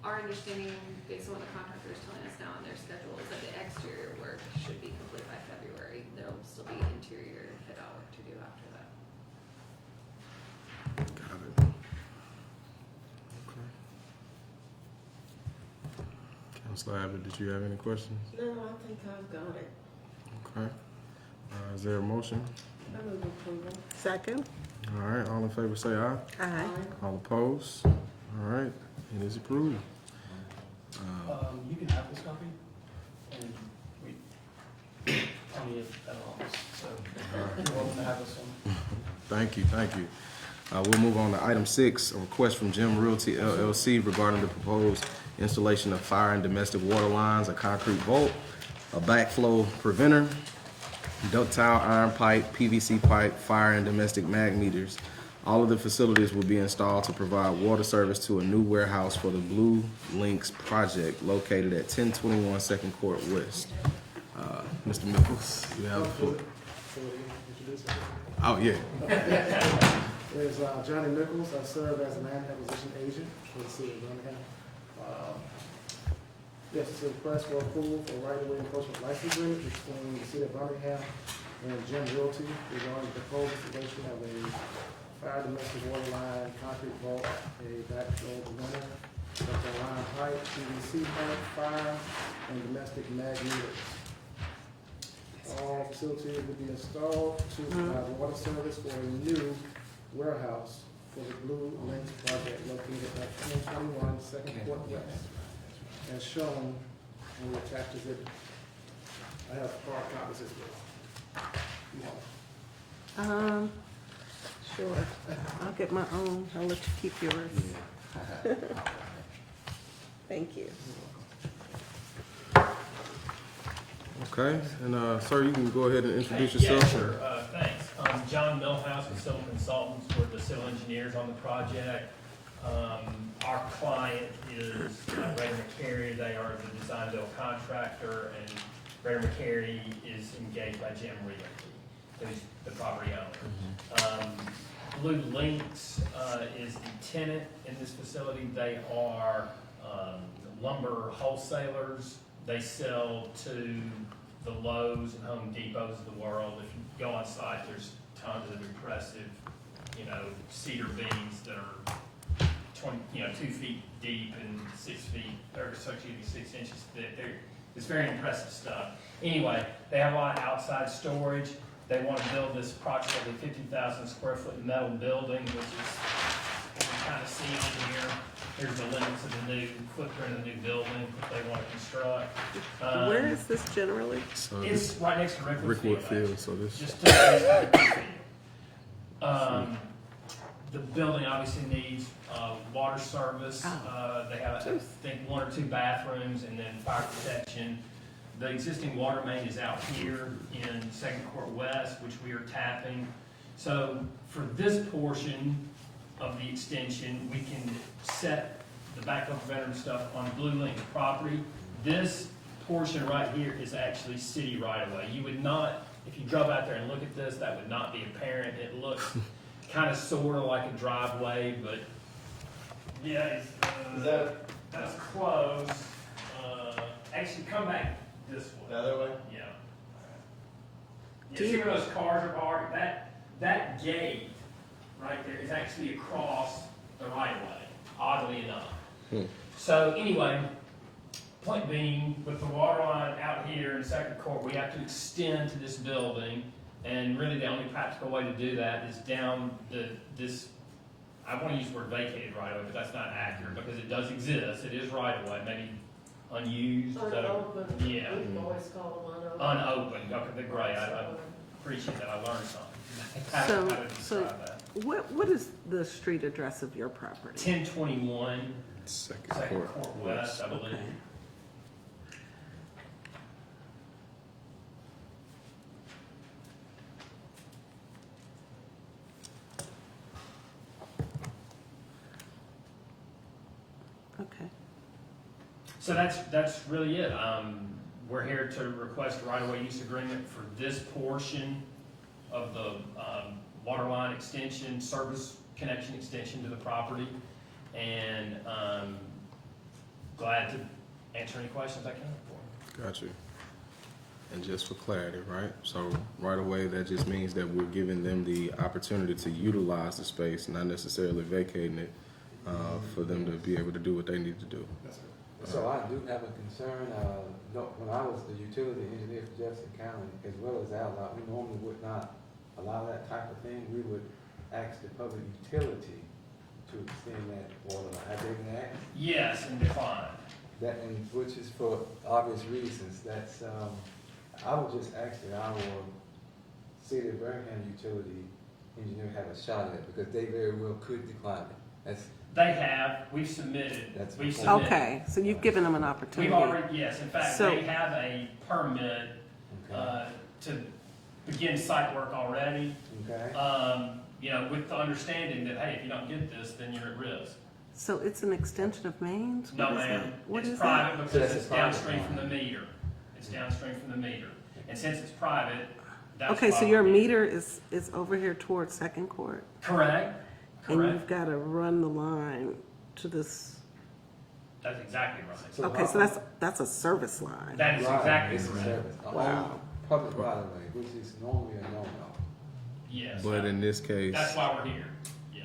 our understanding, based on what the contractor is telling us now on their schedule, is that the exterior work should be complete by February. There'll still be interior fit out work to do after that. Got it. Okay. Councilor Abbott, did you have any questions? No, I think I've got it. Okay. Is there a motion? I move approval. Second? All right, all in favor say aye. Aye. All opposed? All right, it is approved. You can have this copy, and Tony is at office, so you're welcome to have this one. Thank you. We'll move on to item 6, a request from Gem Realty LLC regarding the proposed installation of fire and domestic water lines, a concrete vault, a backflow preventer, ductile iron pipe, PVC pipe, fire and domestic mag meters. All of the facilities will be installed to provide water service to a new warehouse for the Blue Links project located at 1021 Second Court West. Mr. Mickles, you have the floor. Oh, yeah. There's Johnny Nichols. I serve as a land acquisition agent for the city of Birmingham. Yes, it's a request for approval for right-of-way encroachment license agreement between the city of Birmingham and Gem Realty regarding the proposed installation of a fire domestic water line, concrete vault, a backflow preventer, ductile line pipe, PVC pipe, fire, and domestic mag meters. All facilities will be installed to provide water service for a new warehouse for the Blue Links project located at 1021 Second Court West, as shown on the attached exhibit. I have hard copies as well. Sure. I'll get my own. I'll let you keep yours. Thank you. Okay, and sir, you can go ahead and introduce yourself. Yeah, sure. Thanks. I'm John Millhouse with Civil Consultants. We're the civil engineers on the project. Our client is Rader McCary. They are the design build contractor, and Rader McCary is engaged by Gem Realty, who's the property owner. Blue Links is the tenant in this facility. They are lumber wholesalers. They sell to the Lowe's and Home Depots of the world. If you go on site, there's tons of impressive, cedar beams that are 2 feet deep and 6 inches thick. It's very impressive stuff. Anyway, they have a lot of outside storage. They want to build this approximately 50,000 square foot metal building, which is, you can kind of see in here. Here's the limits of the new footprint of the new building that they want to construct. Where is this generally? So It's right next to Rickwood Field. So this. Just to the east of Rickwood Field. The building obviously needs water service. They have, I think, 1 or 2 bathrooms and then fire protection. The existing water main is out here in Second Court West, which we are tapping. So for this portion of the extension, we can set the backup preventer and stuff on Blue Links property. This portion right here is actually city right away. You would not if you drove out there and look at this, that would not be apparent. It looks kind of sort of like a driveway, but yeah, that's close. Actually, come back this way. The other way? Yeah. Yeah, see where those cars are parked? That gate right there is actually across the right of way, oddly enough. So anyway, point being, with the water line out here in Second Court, we have to extend to this building, and really the only practical way to do that is down this, I want to use the word vacated right away, but that's not accurate, because it does exist, it is right away, maybe unused. Is that a- Unopened. Yeah. We've always called them unopened. Unopened, okay, the great, I appreciate that, I learned something. How So, to describe that. what is the street address of your property? 1021 Second Second Court. Court West, I believe. Okay. Okay. So that's really it. We're here to request a right-of-way use agreement for this portion of the water line extension, service connection extension to the property. And glad to answer any questions I can for. Got you. And just for clarity, right? So right away, that just means that we're giving them the opportunity to utilize the space, not necessarily vacating it, for them to be able to do what they need to do. So I do have a concern, when I was the utility engineer for Jefferson County, as well as Allied, we normally would not allow that type of thing. We would ask the public utility to extend that water line. I didn't ask. Yes, and decline. That, and which is for obvious reasons. That's, I would just ask that our city of Birmingham utility engineer have a shot at it, because they very well could decline it. That's, They have, we've submitted. That's We've the submitted. Okay, so you've given them an opportunity. We've already, yes, in fact, So- they have a permit to begin site work already. okay. You know, with the understanding that, hey, if you don't get this, then you're at risk. So it's an extension of mains? No, What is ma'am, that? What it's is private So because that's a it's private downstream from the line. meter. It's downstream from the meter. And since it's private, that's Okay, so why your we- meter is over here towards Second Court? Correct, And correct. you've got to run the line to this, That's exactly right. So okay, so that's a service line. That is Right, exactly it's a correct. service. Wow. Public right of way, which is normally a no-no. Yes. But in this case, That's why we're here, yeah.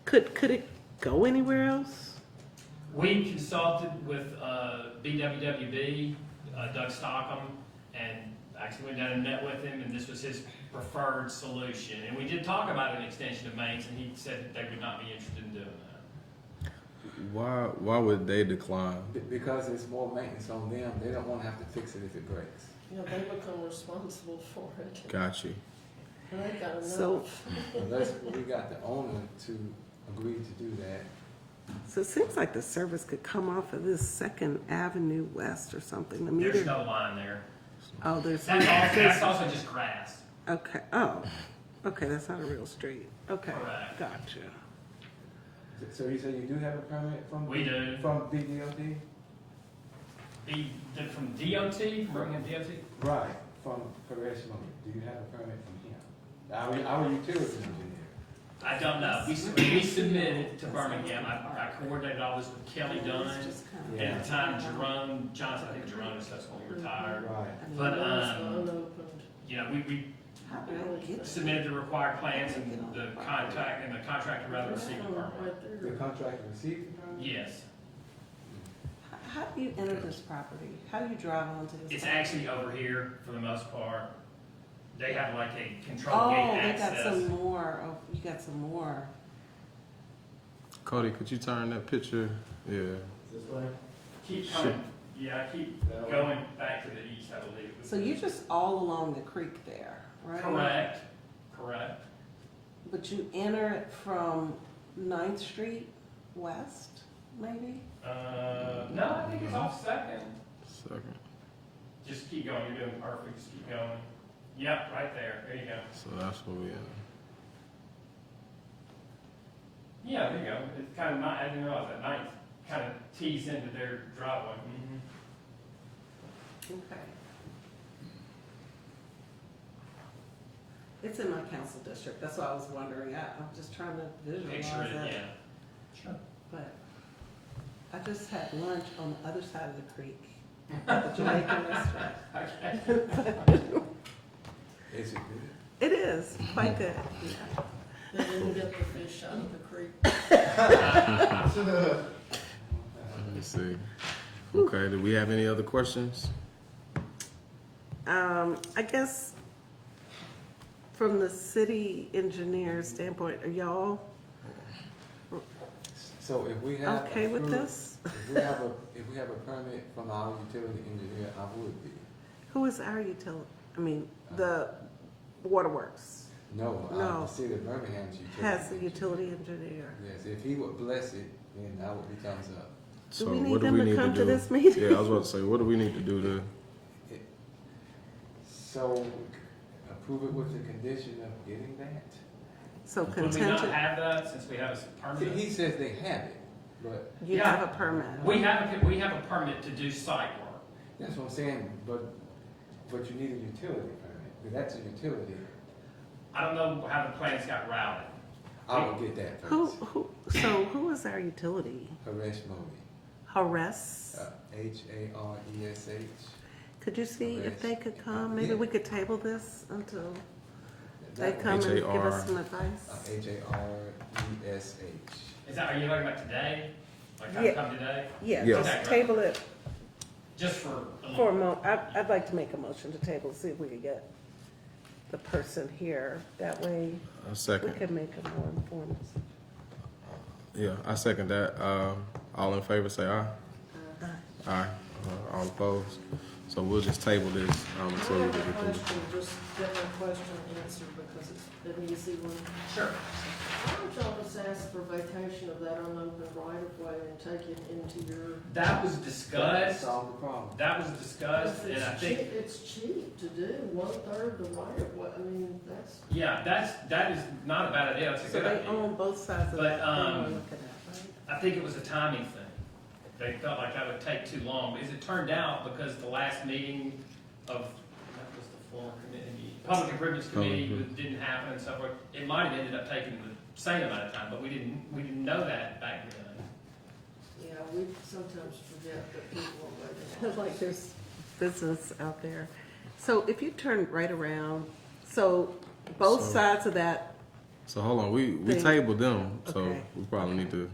Could it go anywhere else? We consulted with BWWB, Doug Stockham, and actually went down and met with him, and this was his preferred solution. And we did talk about an extension of mains, and he said that they would not be interested in doing that. why would they decline? Because it's more maintenance on them. They don't want to have to fix it if it breaks. You know, they become responsible for it. Got you. And they got enough. So- Unless we got the owner to agree to do that. So it seems like the service could come off of this Second Avenue West or something. The There's meter, no line there. oh, there's, That's also just grass. okay, oh, okay, that's not a real street. Okay, Correct. gotcha. So you say you do have a permit from? We do. From BDOT? From DOT, from Birmingham DOT? Right, from Paresh Miller. Do you have a permit from him? Our utility engineer. I don't know. We submitted to Birmingham. I coordinated all this with Kelly Dunn. And at the time, Jerome Johnson, I think Jerome is subsequently retired. Right. But, Unopened. you know, we submitted the required plans and the contractor rather received the permit. Right The there. contractor received the permit? Yes. How do you enter this property? How do you drive onto this? It's property? actually over here for the most part. They have like a control gate Oh, they got access. some more, oh, you got some more. Cody, could you turn that picture? Yeah. This way? Keep coming, yeah, keep going back to the east, I believe. So you're just all along the creek there, right? Correct, correct. But you enter it from 9th Street West, maybe? No, I think it's off Second. Second. Just keep going, you're doing perfect, just keep going. Yep, right there, there you go. So that's where we at. Yeah, there you go. It's kind of, I didn't realize that ninth kind of tees into their driveway. Okay. It's in my council district, that's why I was wondering, I'm just trying to visualize Picture it, that. yeah. Sure. But I just had lunch on the other side of the creek at the Jamaican restaurant. Okay. Is it good? It is, quite good. They didn't get the fish out of the creek. Let me see. Okay, do we have any other questions? I guess from the city engineer standpoint, are y'all So if we have. okay with approved- this? If we have a permit from our utility engineer, I would be. Who is our utility, the waterworks No, No. the city of Birmingham's utility. has the utility engineer. Yes, if he would bless it, then I would be thumbs up. So we need what do them we to need come to to do? this meeting? Yeah, I was about to say, what do we need to do to? So approve it with the condition of getting that. So Would we not contingent, have that since we have a See, permit? he says they have it, but you Yeah. have a permit. We have a permit to do site work. that's what I'm saying, but you need a utility permit, because that's a utility. I don't know how the plans got routed. I will get that Who, first. who is our utility? Haresh Modi, Harass? Haresh. Could you see if they could come? Maybe Yeah. we could table this until they That- come and give H.A.R.. us some advice? Haresh. Is that, are you talking about today? Like how to Yeah. come today? Yeah, Yes. just table it Just for a for a moment? I'd like to make a motion to table, see if we could get the person here. That way A we second. can make a more informed. Yeah, I second that. All in favor, say aye. Aye. All opposed. So we'll just table this until we I get have a through. question, just get my question answered because it's an easy one. Sure. Why don't y'all just ask for vacation of that unopened right of way and take it into your? That was discussed, Solve the problem. that was discussed, and I think, It's cheap to do, 1/3 the right of way, I mean, that's. yeah, that is not a bad idea, that's a So good they idea. own both sides of But, that thing we're looking at, right? I think it was a timing thing. They felt like that would take too long. As it turned out, because the last meeting of, that was the full committee, Public Improvements Committee didn't happen and so forth, it might have ended up taking the same amount of time, but we didn't know that back then. Yeah, we sometimes forget that people are waiting. Like there's business out there. So if you turn right around, so both So- sides of that, So hold on, we Thing. tabled them, so Okay. we probably need to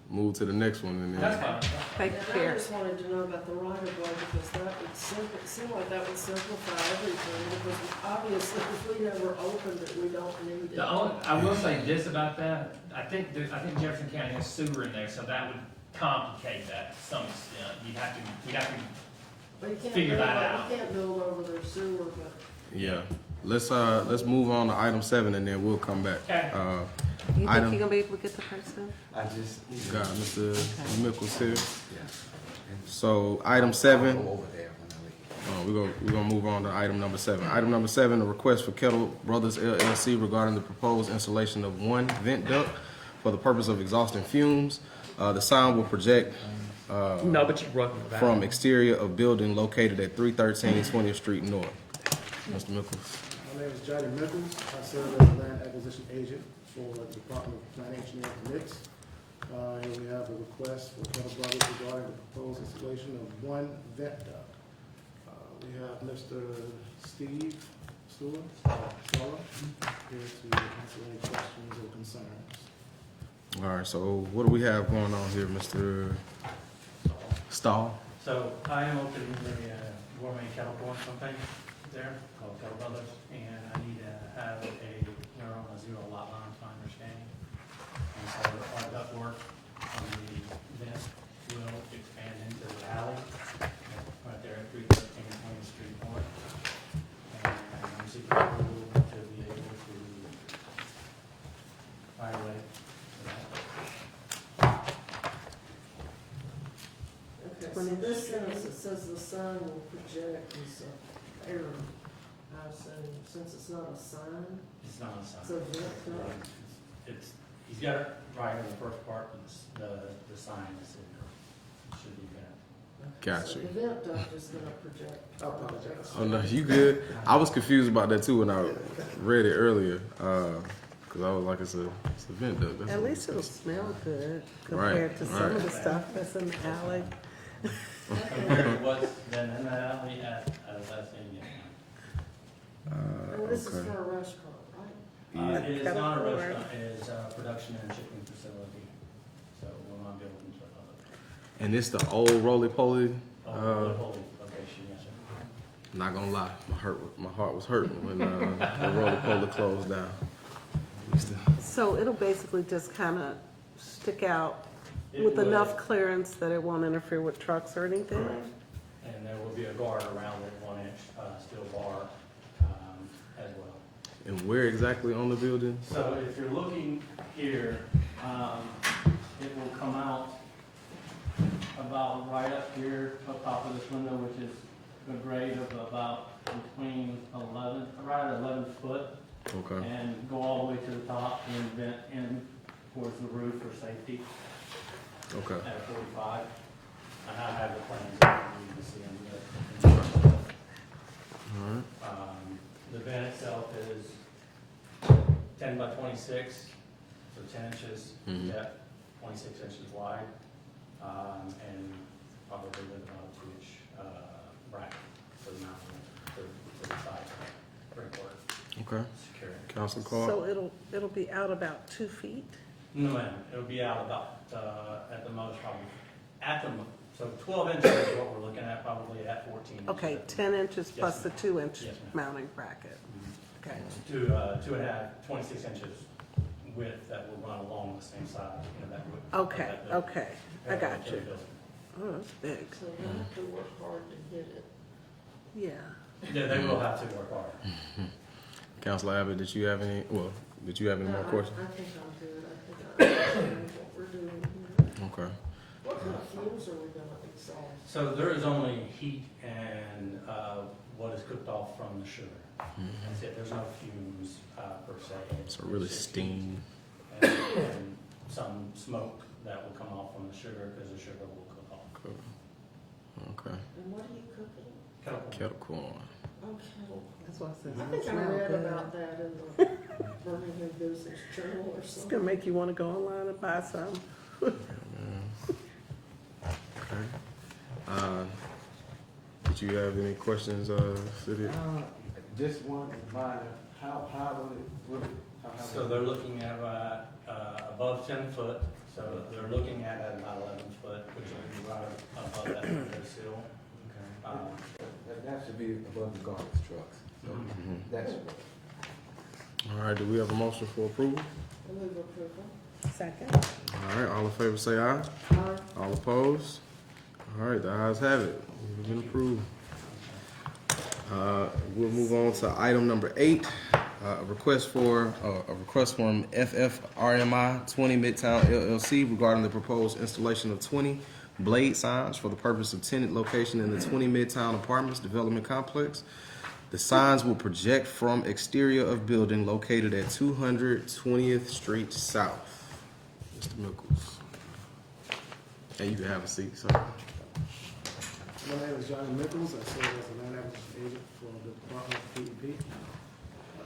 move to the next one and That's then. fine. thank you, And I Chair. just wanted to know about the right of way because that would seem like that would simplify everything because obviously if we never opened it, we don't need it. I will say this about that, I think Jefferson County has sewer in there, so that would complicate that to some extent. You'd have to But you can't figure build- that out. You can't build over their sewer, but. Yeah, let's move on to item 7 and then we'll come back. Okay. You think Item- you're gonna be able to get the person? I just. Got Mr. Mickles here. Yeah. So item 7. I'll go over there when I leave. We're gonna move on to item number 7. Item number 7, a request for Kettle Brothers LLC regarding the proposed installation of one vent duct for the purpose of exhausting fumes. The sign will project No, but you're welcome to from exterior of building located at 313 20th Street North. Mr. Mickles. My name is Johnny Mickles. I serve as a land acquisition agent for the Department of Planning Engineering Permits. Here we have a request for Kettle Brothers regarding the proposed installation of one vent duct. We have Mr. Steve Stewart, Sola, here to answer any questions or concerns. All right, so what do we have going on here, Mr. Stahl? So I am opening the gourmet kettle corn company there called Kettle Brothers, and I need to have we're on a zero lot line, to my understanding. And so our duct work on the vent will expand into the alley, right there at 313 20th Street North. And I'm seeking approval to be able to right away for that. Okay, so this sentence, it says the sign will project is an error, I assume, since it's not a sign, It's not a sign. it's a vent duct. It's, he's got it right in the first part, but the sign is in there. Should be that. Gotcha. So the vent duct is gonna project. I apologize. Oh no, you good? I was confused about that too when I read it earlier, cause I was like, it's a vent duct. That's At what least it it'll is. smell good Right, compared to some right. of the stuff that's in the alley. Compared to what's been in that alley at West Indian. And this is Okay. for a restaurant, right? Yeah. It is not a Kettle restaurant, it is a production and shipping facility, so we're not building to the public. And it's the old roly-poly. Oh, the holy location, yes, sir. Not gonna lie, my heart was hurting when the roly-poly closed down. Used to- So it'll basically just kind of stick out It with will. enough clearance that it won't interfere with trucks or anything? Correct. And there will be a guard around it, 1-inch steel bar as well. And where exactly on the building? So if you're looking here, it will come out about right up here, up top of this window, which is a grade of about between 11, right at 11 foot, Okay. and go all the way to the top and vent in towards the roof for safety Okay. at 45. And I have the plans, you can see them. All right. The vent itself is 10 by 26, so 10 inches Mhm. depth, 26 inches wide, and probably with about a 2-inch bracket for the mountain, for the side brickwork Okay. security. Council So Court. it'll be out about 2 feet? No, ma'am, it'll be out about, at the most, probably, so 12 inches is what we're looking at, probably at 14 inches. Okay, 10 inches Yes, plus the ma'am. 2-inch Yes, ma'am. mounting bracket. Okay. 2.5, 26 inches width that will run along the same side, that would. Okay, that building. okay, I got you. Building. Oh, that's big. So you have to work hard to hit it. Yeah. Yeah, they will have to work hard. Councilor Abbott, did you have any more questions? I think I'm good. I think I understand what we're doing here. Okay. What kind of fuels are we gonna exhaust? So there is only heat and what is cooked off from the sugar. That's it, there's no fumes per se. So really It's just steam. heat and some smoke that will come off from the sugar because the sugar will cook off. Cool. Okay. And what are you cooking? Kettle corn. Oh, kettle. That's why I said I think I smell read good. about that in the Birmingham Business Journal or It's something. gonna make you wanna go online and buy some. Okay. Did you have any questions, City? Just one minor, how will it, So they're looking at above 10 foot, so they're looking at about 11 foot, which will be right above that window sill. that should be above the garbage trucks, so Mhm. that's. All right, do we have a motion for approval? I move approval. Second. All right, all in favor say aye. Aye. All opposed? All right, the ayes have it. We've been approved. We'll move on to item number 8, a request from FFRMI 20 Midtown LLC regarding the proposed installation of 20 blade signs for the purpose of tenant location in the 20 Midtown Apartments Development Complex. The signs will project from exterior of building located at 200 20th Street South. Mr. Mickles. And you can have a seat, sir. My name is Johnny Nichols. I serve as a land acquisition agent for the Department of DEP.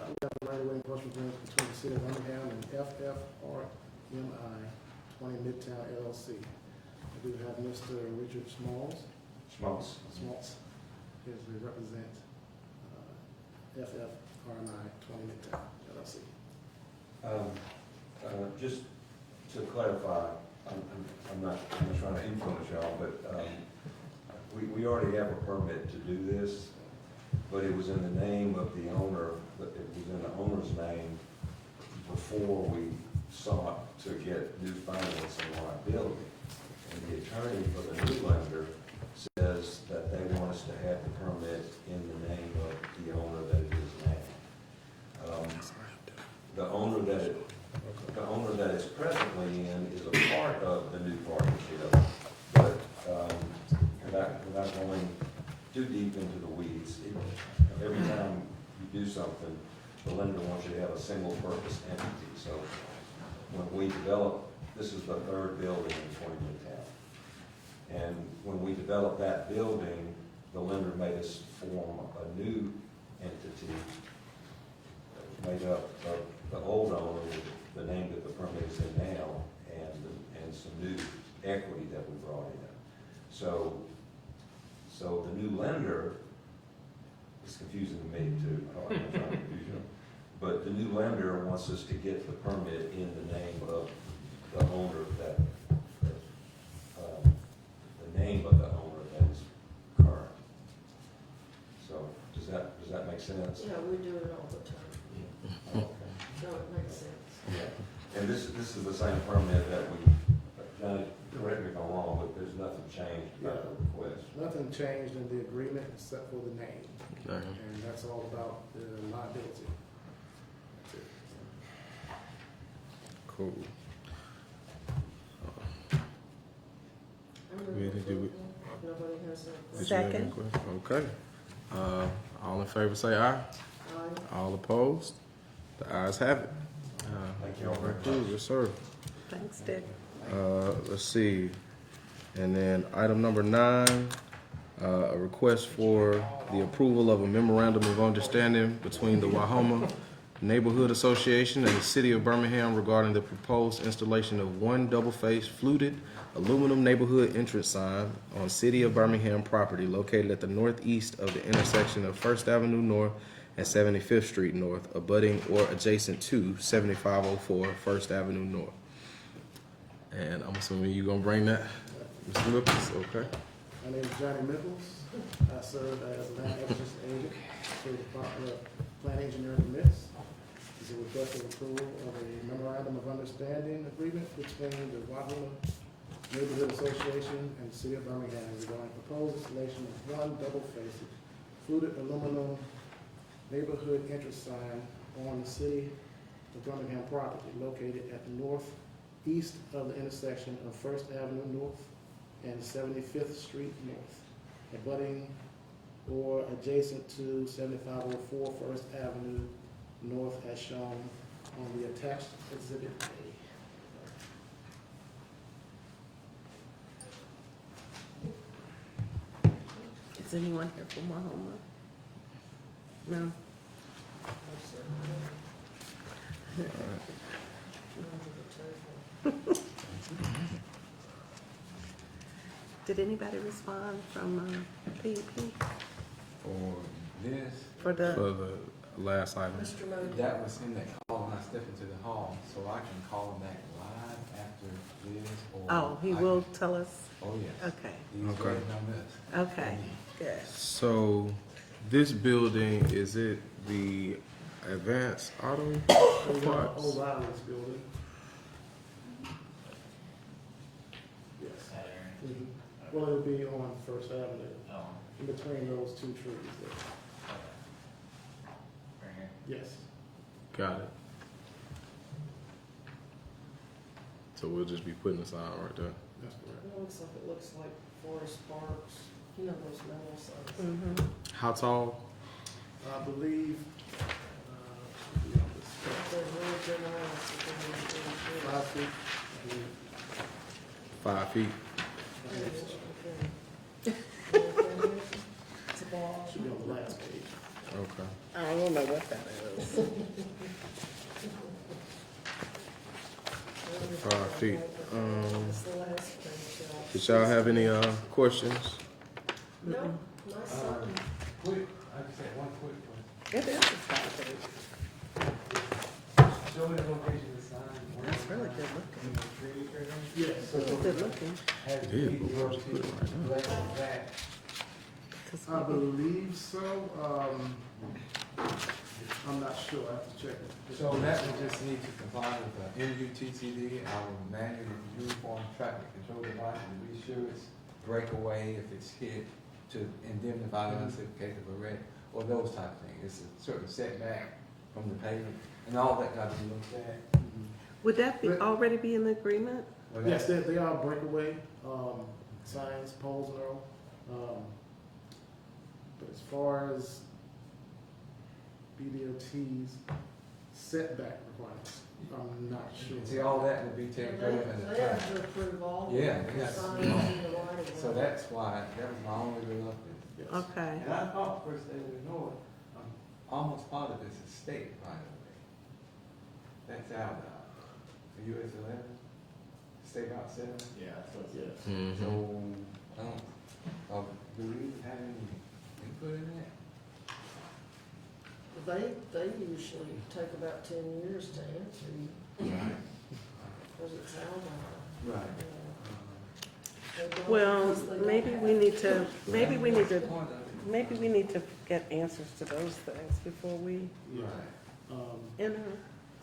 We have a right-of-way enforcement agreement between the city of Birmingham and FFRMI 20 Midtown LLC. I do have Mr. Richard Smalls. Smalls, here to represent FFRMI 20 Midtown LLC. Just to clarify, I'm not trying to influence y'all, but we already have a permit to do this, but it was in the name of the owner, it was in the owner's name before we sought to get new financing on our building. And the attorney for the new lender says that they want us to have the permit in the name of the owner that it is now. The owner that it's presently in is a part of the new partnership, but without going too deep into the weeds, every time you do something, the lender wants you to have a single purpose entity. So when we develop, this is the third building in 20 Midtown. And when we developed that building, the lender made us form a new entity made up of the old owner, the name that the permit is in now, and some new equity that we brought in. So the new lender, it's confusing to me too, I'm not trying to confuse you, but the new lender wants us to get the permit in the name of the owner the name of the owner that is current. So, does that make sense? Yeah, we do it all the time. Okay. So it makes sense. Yeah, and this is the same permit that we, Johnny, correct me if I'm wrong, but there's nothing changed about the request. Nothing changed in the agreement except for the name, Okay. and that's all about the liability. That's it. Cool. I'm Ready ready to do it. Nobody has any Did questions. you have any questions? Okay. All in favor say aye. Aye. All opposed? The ayes have it. Thank you all very much. Cool, yes, sir. Thanks, Dick. Let's see. And then item number 9, a request for the approval of a memorandum of understanding between the Wahoma Neighborhood Association and the City of Birmingham regarding the proposed installation of one double-faced fluted aluminum neighborhood entrance sign on City of Birmingham property located at the northeast of the intersection of First Avenue North and 75th Street North, abutting or adjacent to 7504 First Avenue North. And I'm assuming you're gonna bring that, Mr. Lippis, okay? My name is Johnny Mickles. I serve as land acquisition agent for the Department of Plan Engineering Permits. This is a request of approval of a memorandum of understanding agreement between the Wahoma Neighborhood Association and the City of Birmingham regarding proposed installation of one double-faced fluted aluminum neighborhood entrance sign on the City of Birmingham property located at the northeast of the intersection of First Avenue North and 75th Street North, abutting or adjacent to 7504 First Avenue North as shown on the attached Exhibit A. Is anyone here from Wahoma? No? Did anybody respond from PEP For this, for the? For the last item. Mr. Moody. that was in that call when I stepped into the hall, so I can call him back live after this, or. Oh, he I will can- tell us? Oh, yes. Okay, He's Okay. waiting on this. okay, good. So, this building, is it the Advanced Auto Parts? O'Reilly's building. Yes. That area. Mhm. Well, it'll be on First Avenue, Oh, in between those two trees there. okay. Right here. Yes. Got it. So we'll just be putting the sign right there. That's correct. It looks like Forest Parks, you know, those metal signs. Mm-hmm. How tall? I believe, should be on this spec. They're really good ones, they're really good. 5 feet, I believe. 5 feet. It's a ball. Should be on the last page. Okay. I don't know what that is. 5 feet. It's the last page. Did y'all have any questions? No, nice sign. Quick, I just had one quick question. It is a style page. Show me the location of the sign. That's really good looking. Yes. It's good looking. Has It is, the but we'll just put it right now. label that. 'Cause I believe so. I'm not sure. I have to check it. So that would just need to comply with the MUTCD, our manual uniform traffic control device, to be sure it's breakaway if it's hit, to indemnify us in case of a wreck, or those type of things. It's a certain setback from the pavement, and all that got to be looked at. Would that be, already be in the agreement? Well, Yes, that's- they are breakaway signs, poles and all. But as far as BDOT's setback requirements, I'm not sure. See, all that would be taken care of in the They have time. to approve all Yeah, the they got to- signs in the right of way. So that's why, that was my only reluctance. Yes. Okay. And I thought first they would know it, almost part of this is state right away. That's out, US 11, State Route 7. Yeah, so it's, yes. Mhm. So, do we have any input in that? They usually take about 10 years to answer you, Right. because it's out. Right. Well, maybe we need to get answers to those things before we, Yeah. you know,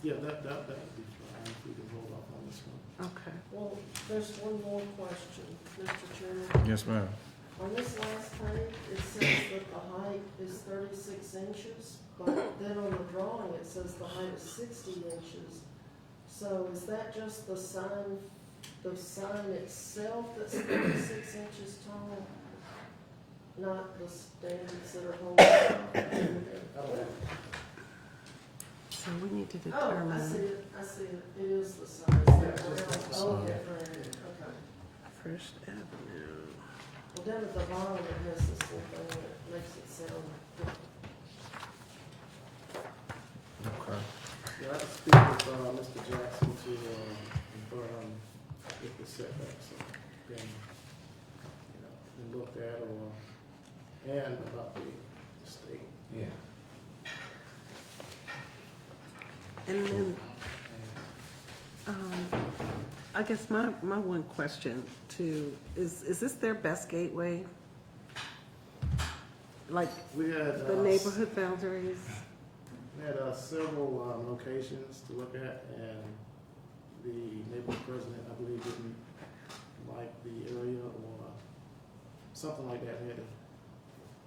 Yeah, that would be fine if we can hold off on this one. okay. Well, there's one more question, Mr. Chairman. Yes, ma'am. On this last page, it says that the height is 36 inches, but then on the drawing, it says the height is 60 inches. So is that just the sign itself that's 36 inches tall? Not the standards that are holding? So we need to Oh, I determine see it, it is the size. Oh, okay, okay. First Avenue. Well, down at the bottom, it has this little thing that makes it sound different. Okay. Yeah, I can speak with, Mr. Jackson to, confirm if the setbacks have been, been looked at and about the state. Yeah. And then, I guess my one question too, is this their best gateway? Like We had, the neighborhood boundaries? we had, several, locations to look at, and the neighborhood president, I believe, didn't like the area or something like that. We had to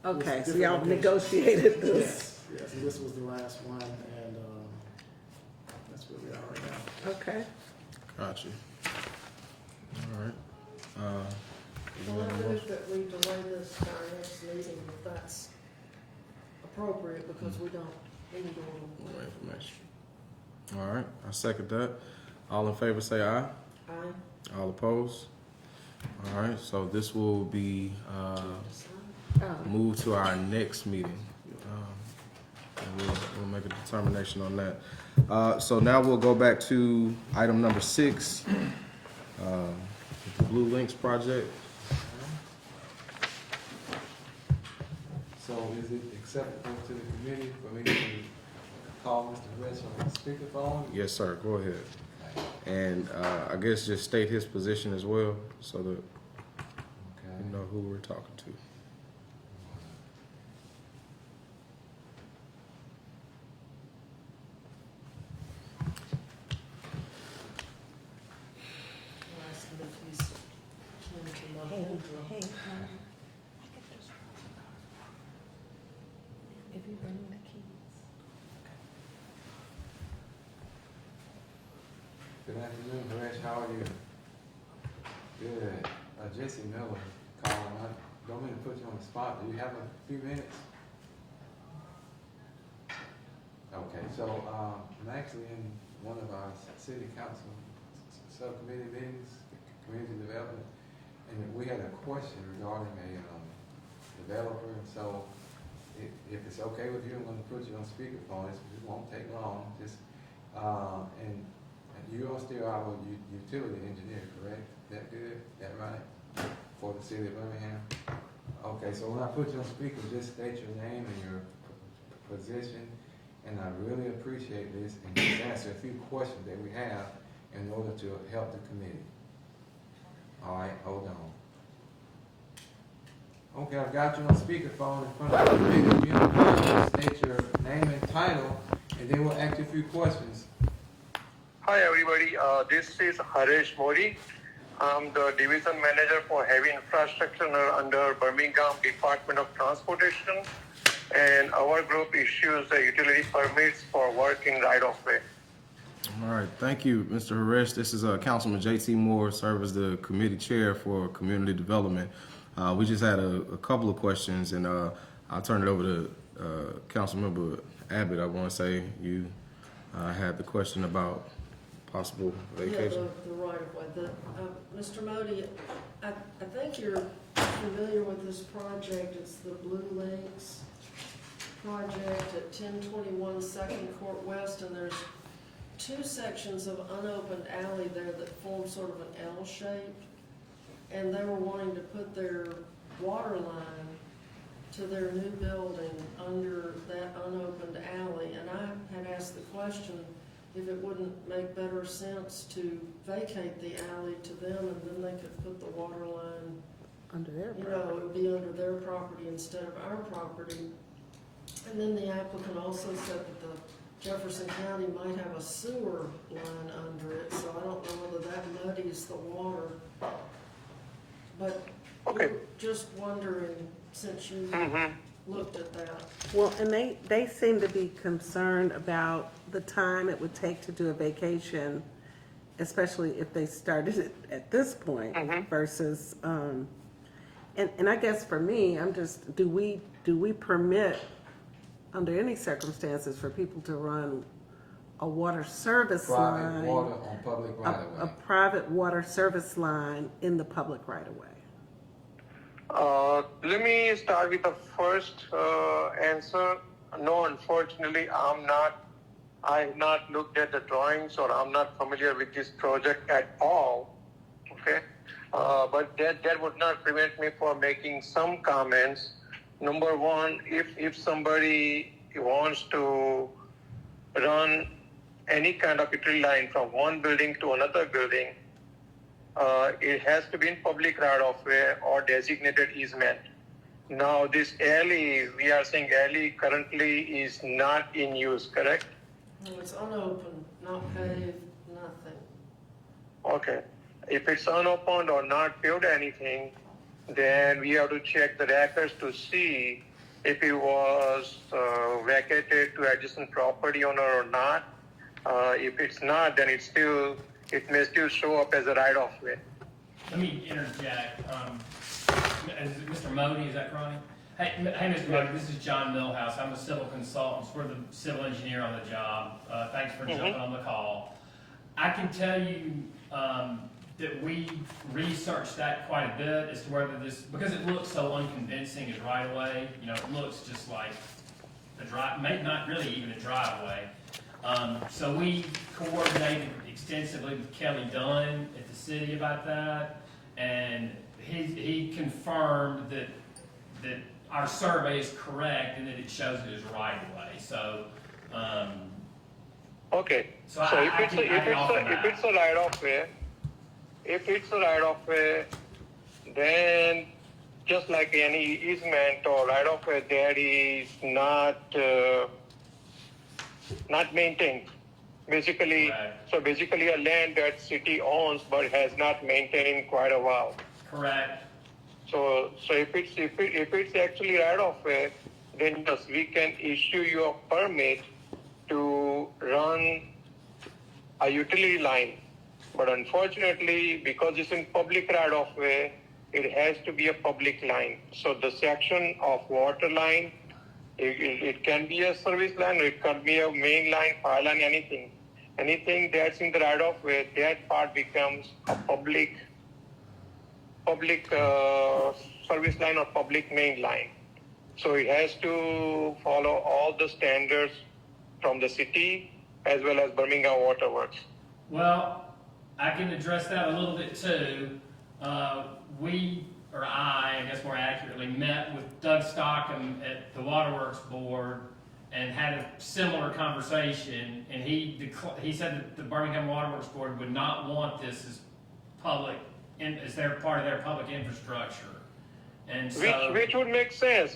Okay, so different y'all locations. negotiated this? Yes, yes, and this was the last one, and, that's where we are right now. Okay. Got you. All right. Well, I move that we delay this to our next meeting if that's appropriate, because we need to. More information. All right, I second that. All in favor, say aye. Aye. All opposed? All right, so this will be moved to our next meeting. And we'll make a determination on that. So now we'll go back to item number 6, the Blue Links project. So is it acceptable to the committee for me to call Mr. Rich on the speakerphone? Yes, sir, go ahead. And I guess just state his position as well, so that you know who we're talking to. If you bring the keys. Good afternoon, Haresh, how are you? Good. Jesse Miller calling. I don't mean to put you on the spot. Do you have a few minutes? Okay, so I'm actually in one of our city council subcommittee meetings, community development, and we had a question regarding a developer, and so if it's okay with you, I'm going to put you on speakerphone. It won't take long. Just and you are still our utility engineer, correct? That good? That right? For the city of Birmingham. Okay, so when I put you on speaker, just state your name and your position, and I really appreciate this, and just answer a few questions that we have in order to help the committee. All right, hold on. Okay, I've got you on speakerphone in front of the committee. You have to state your name and title, and then we'll ask you a few questions. Hi everybody, this is Haresh Modi. I'm the Division Manager for Heavy Infrastructure under Birmingham Department of Transportation, and our group issues the utility permits for work in right-of-way. All right, thank you, Mr. Haresh. This is Councilman J.T. Moore, serves as the committee chair for community development. We just had a couple of questions, and I'll turn it over to Councilmember Abbott. I want to say you had the question about possible vacation. Yeah, the right of way. Mr. Modi, I think you're familiar with this project. It's the Blue Links project at 1021 Second Court West, and there's two sections of unopened alley there that form sort of an L shape. And they were wanting to put their water line to their new building under that unopened alley. And I had asked the question if it wouldn't make better sense to vacate the alley to them, and then they could put the water line, Under their you know, it would be under their property instead of our property. And then the applicant also said that the Jefferson County might have a sewer line under it, so I don't know whether that muddies the water. But we're just wondering, since you looked at that. Well, and they seem to be concerned about the time it would take to do a vacation, especially if they started it at this point versus, and I guess for me, I'm just, do we permit under any circumstances for people to run a water service Private line? water on public right of way. A private water service line in the public right of way? Let me start with the first answer. No, unfortunately, I have not looked at the drawings, or I'm not familiar with this project at all. Okay, but that would not prevent me from making some comments. Number one, if somebody wants to run any kind of utility line from one building to another building, it has to be in public right of way or designated easement. Now, this alley, we are saying alley currently is not in use, correct? No, it's unopened, not paved, nothing. Okay. If it's unopened or not paved anything, then we have to check the records to see if it was vacated to adjacent property owner or not. If it's not, then it may still show up as a right-of-way. Let me interject. Is it Mr. Modi, is that Ronnie? Hey, Mr. Modi, this is John Millhouse. I'm a civil consultant. We're the civil engineer on the job. Thanks for jumping on the call. I can tell you that we researched that quite a bit as to whether this, because it looks so unconvincing as right away, you know, it looks just like a drive, maybe not really even a driveway. So we coordinated extensively with Kelly Dunn at the city about that, and he confirmed that our survey is correct and that it shows it as right away. So, okay. So if it's a right of way, then just like any easement or right of way, that is not maintained. Basically, so basically a land that city owns but has not maintained in quite a while. Correct. So if it's actually right of way, then yes, we can issue you a permit to run a utility line. But unfortunately, because it's in public right of way, it has to be a public line. So the section of water line, it can be a service line, or it can be a main line, fire line, anything. Anything that's in the right of way, that part becomes a public service line or public main line. So it has to follow all the standards from the city as well as Birmingham Water Works. Well, I can address that a little bit too. I guess more accurately, met with Doug Stockham at the Waterworks Board and had a similar conversation, and he said that the Birmingham Waterworks Board would not want this as public, as their part of their public infrastructure. And so, which would make sense,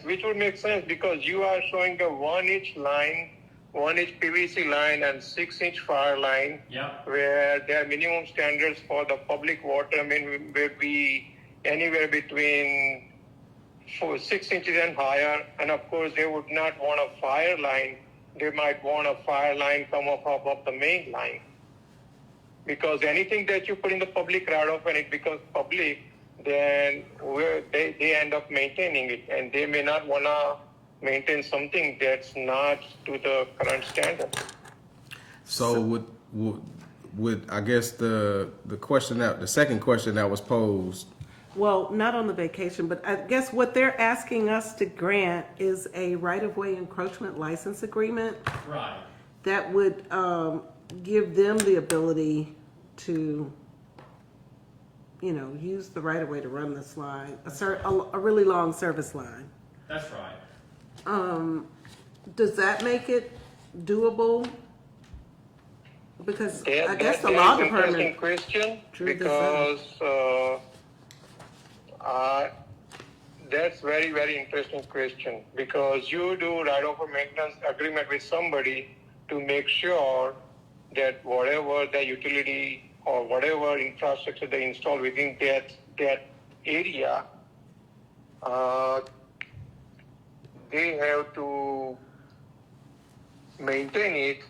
because you are showing a 1-inch line, 1-inch PVC line and 6-inch fire line, where their minimum standards for the public water main will be anywhere between 6 inches and higher. And of course, they would not want a fire line. They might want a fire line come up above the main line. Because anything that you put in the public right of when it becomes public, then they end up maintaining it, and they may not want to maintain something that's not to the current standard. So would I guess the second question that was posed. Well, not on the vacation, but I guess what they're asking us to grant is a right-of-way encroachment license agreement. Right. That would give them the ability to, use the right of way to run this line, a really long service line. That's right. Does that make it doable? Because I guess the That law is an interesting department. question, drew this because that's very, very interesting question, because you do right of maintenance agreement with somebody to make sure that whatever the utility or whatever infrastructure they install within that area, they have to maintain it,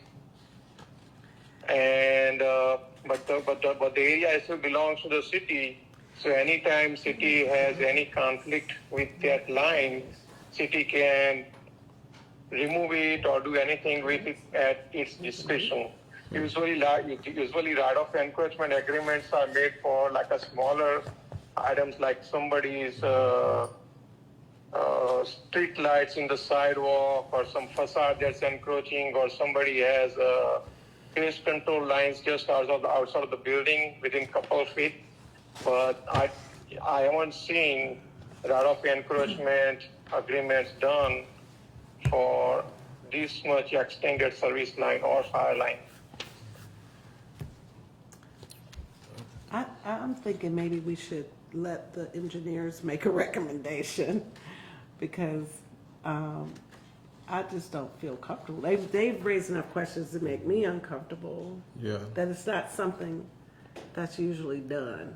and but the area still belongs to the city. So anytime city has any conflict with that line, city can remove it or do anything with it at its discretion. Usually right-of encroachment agreements are made for like a smaller items, like somebody's street lights in the sidewalk, or some facade that's encroaching, or somebody has pest control lines just outside of the building within couple of feet. But I haven't seen right-of encroachment agreements done for this much extended service line or fire line. I'm thinking maybe we should let the engineers make a recommendation, because I just don't feel comfortable. They've raised enough questions to make me uncomfortable. Yeah. That it's not something that's usually done.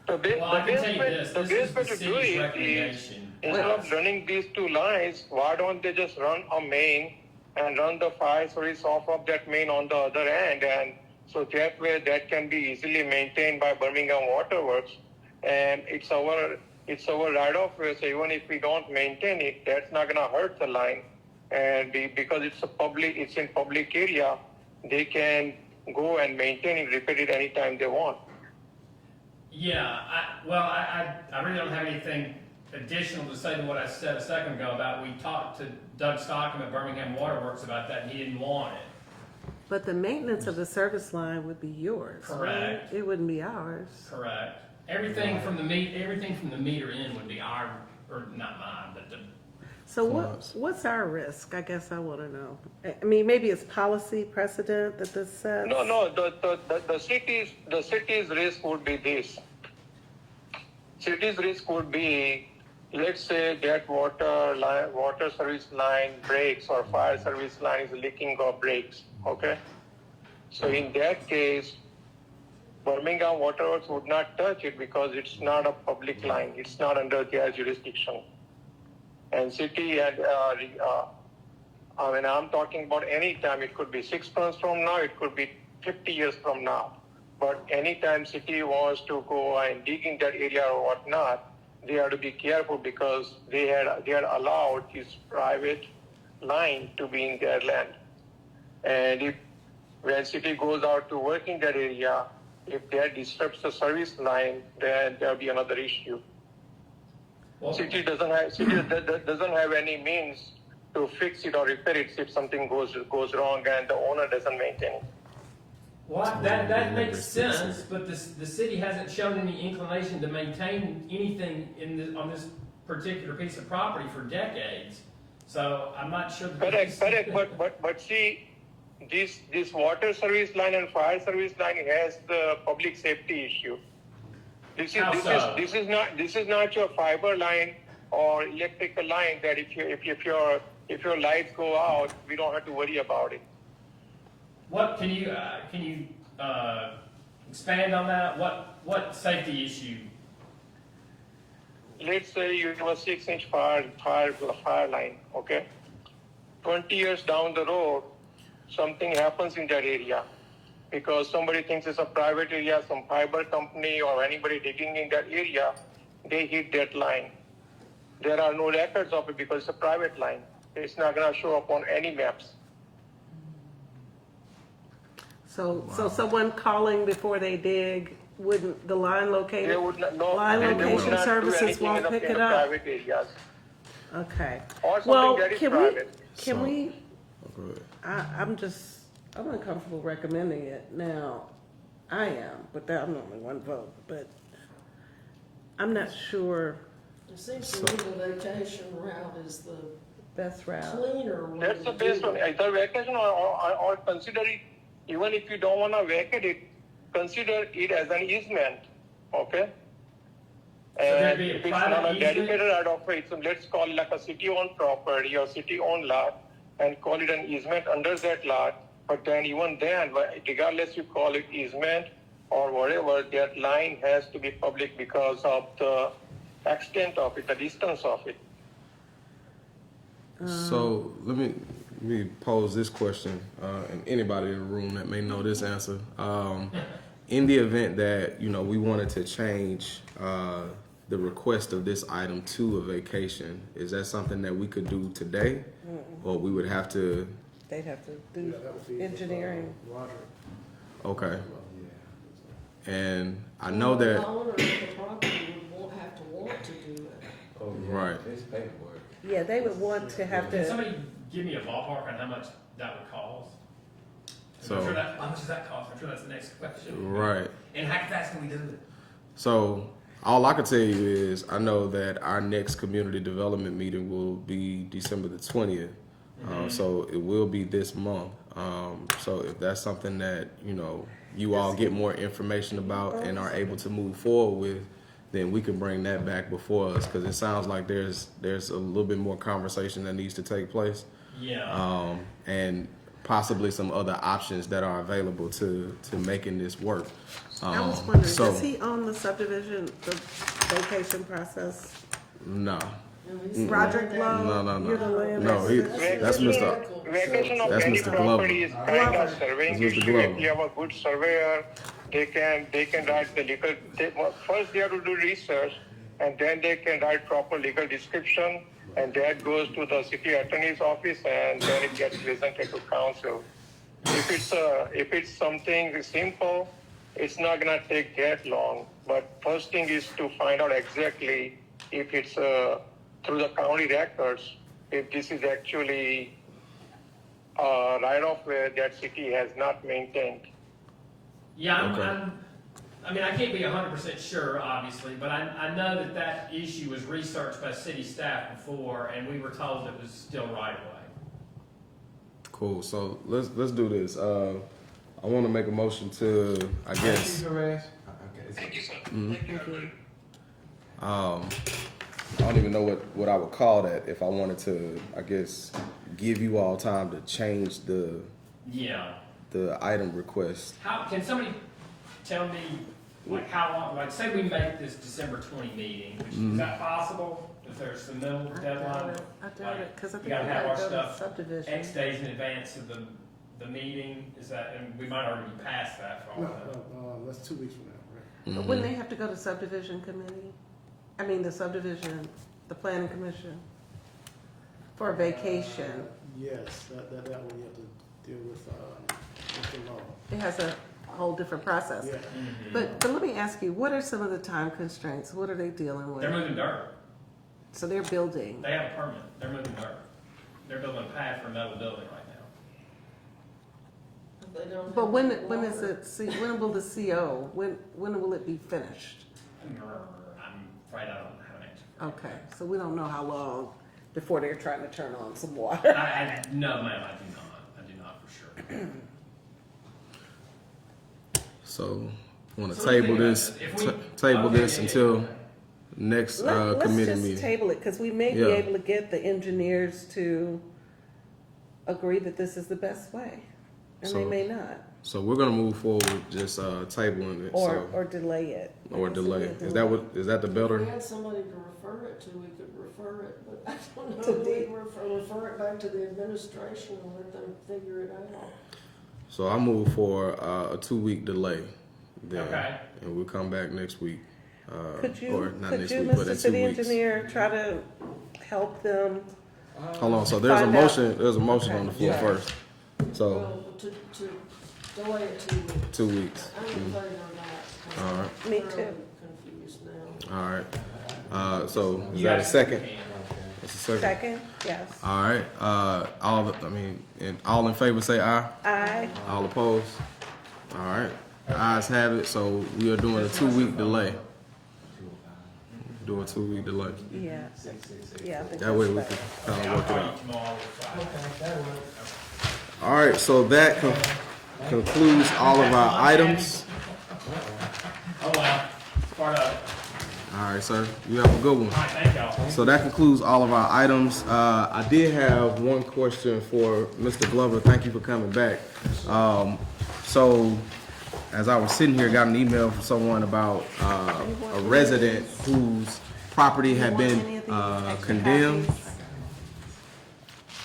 So Well, I can tell you this the is best way the to do city's it is, recommendation. instead of running these two lines, why don't they just run a main and run the fire service off of that main on the other end, and so that way that can be easily maintained by Birmingham Water Works, and it's our right of way. So even if we don't maintain it, that's not gonna hurt the line, and because it's in public area, they can go and maintain it, repair it anytime they want. Yeah, I really don't have anything additional to say to what I said a second ago about, we talked to Doug Stockham at Birmingham Water Works about that, and he didn't want it. But the maintenance of the service line would be yours, right? Correct. It wouldn't be ours. Correct. Everything from the meter in would be our, or not mine, but the. So what's our risk? I guess I want to know. I mean, maybe it's policy precedent that this sets. No. The city's risk would be this. City's risk would be, let's say that water service line breaks, or fire service line is leaking or breaks. Okay. So in that case, Birmingham Water Works would not touch it because it's not a public line. It's not under their jurisdiction. And city and I'm talking about any time. It could be 6 months from now. It could be 50 years from now. But anytime city wants to go and dig in that area or whatnot, they have to be careful, because they are allowed this private line to be in their land. And when city goes out to work in that area, if that disrupts the service line, then there'll be another issue. Well, City doesn't have any means to fix it or repair it if something goes wrong and the owner doesn't maintain it. Well, that makes sense, but the city hasn't shown any inclination to maintain anything on this particular piece of property for decades. So I'm not sure. Correct. But see, this water service line and fire service line has the public safety issue. This is not your fiber line or electrical line that if your lights go out, we don't have to worry about it. What can you expand on that? What safety issue? Let's say you have a 6-inch fire line, okay? 20 years down the road, something happens in that area because somebody thinks it's a private area, some fiber company or anybody digging in that area, they hit that line. There are no records of it because it's a private line. It's not going to show up on any maps. So someone calling before they dig, wouldn't the line locator? They would not, no, line they would location not do services anything won't in pick the it up. private areas. Okay. Or something Well, that is can private. we? Go ahead. I'm just I'm uncomfortable recommending it. Now, I am, but I'm only one vote, but I'm not sure It seems to me the vacation route is the best route. cleaner way That's the to best do one, it. either vacation or consider it, even if you don't wanna vacate it, consider it as an easement, okay? there'd And be a if it's private not a easement? dedicated right of way, so let's call it like a city-owned property or city-owned lot and call it an easement under that lot. But then even then, regardless you call it easement or whatever, that line has to be public because of the extent of it, the distance of it. So let me pose this question, and anybody in the room that may know this answer. In the event that, you know, we wanted to change the request of this item to a vacation, is that something that we could do today? Or we would have to, They'd have to do engineering. okay. And I know that, The owner of the property would have to want to do it. Oh, right. It's paperwork. Yeah, they would want to have Can to, somebody give me a ballpark on how much that would cost? So- I'm sure how much does that cost? I'm sure that's the next question. Right. And how fast can we do it? So all I can tell you is I know that our next community development meeting will be December the 20th. So it will be this month. So if that's something that, you know, you all get more information about and are able to move forward with, then we can bring that back before us, because it sounds like there's a little bit more conversation that needs to take place. Yeah. And possibly some other options that are available to making this work. I was wondering, so, does he own the subdivision, the vacation process? No. Roderick Lowe? No. You're the land No, that's Mr. Vacation of That's any Mr. Glover. property is kind of surveying That's Mr. issue. Glover. If you have a good surveyor, they can write the legal, first they have to do research, and then they can write proper legal description, and that goes to the city attorney's office, and then it gets presented to council. If it's something simple, it's not gonna take that long, but first thing is to find out exactly if it's through the county records, if this is actually right of way that city has not maintained. Yeah, Okay. I mean, I can't be 100% sure, obviously, but I know that issue was researched by city staff before, and we were told it was still right away. Cool. So let's do this. I want to make a motion to, I guess. Thank you, sir. I don't even know what I would call that if I wanted to, I guess, give you all time to change the item request. How can somebody tell me, like, how long? Like, say we make this December 20 meeting, which, is that possible? If there's some middle deadline, I doubt it, because I we think gotta we have gotta our go to stuff subdivision. X days in advance of the meeting. Is that? And we might already be past that for all that. No, that's 2 weeks from now, right? But wouldn't they have to go to subdivision committee? I mean, the subdivision, the planning commission? For a vacation. Yes, that one you have to deal with the law. It has a whole different process. Yeah. But let me ask you, what are some of the time constraints? What are they dealing with? They're moving dirt. So they're building. They have a permit. They're moving dirt. They're building a pad for a metal building right now. If they don't But have when any is water. it, when will the CO, when will it be finished? I'm afraid I don't have an answer. Okay, so we don't know how long before they're trying to turn on some water. No, ma'am, I do not for sure. So want to So what do you table think this, about this? If we- table okay, this yeah, until next Let's committee just meeting. table it, because we may be Yeah. able to get the engineers to agree that this is the best way, and they So- may not, So we're gonna move forward, just tabling it. or delay it. Or Like I said, delay. we Is that what? Is that the If better? we had somebody to refer it to, we could refer it, but I don't know, To we refer it back to the administration and let them figure it out. So I move for a 2-week delay. Then, Okay. and we'll come back next week. Could or you, not could next you, week, but Mr. in 2 City weeks. Engineer, try to help them? Hold on. So there's a Find out. motion. There's a motion on the floor Okay. first. So Well, to delay it 2 weeks. 2 weeks. I'm in favor of that. All right. Me I'm too. thoroughly confused now. All right. So is that a second? It's a second? Second, yes. All right, all in favor say aye. Aye. All opposed? All right, the ayes have it, so we are doing a 2-week delay. Do a 2-week delay. Yeah. Yeah, I think That way we that's can better. kind of work it I'll out. call you tomorrow at 5. All right, so that concludes all of our items. Oh, wow, part of it. All right, sir, you have a good one. All right, thank y'all. So that concludes all of our items. I did have one question for Mr. Glover. Thank you for coming back. So as I was sitting here, got an email from someone about a resident whose property had been condemned.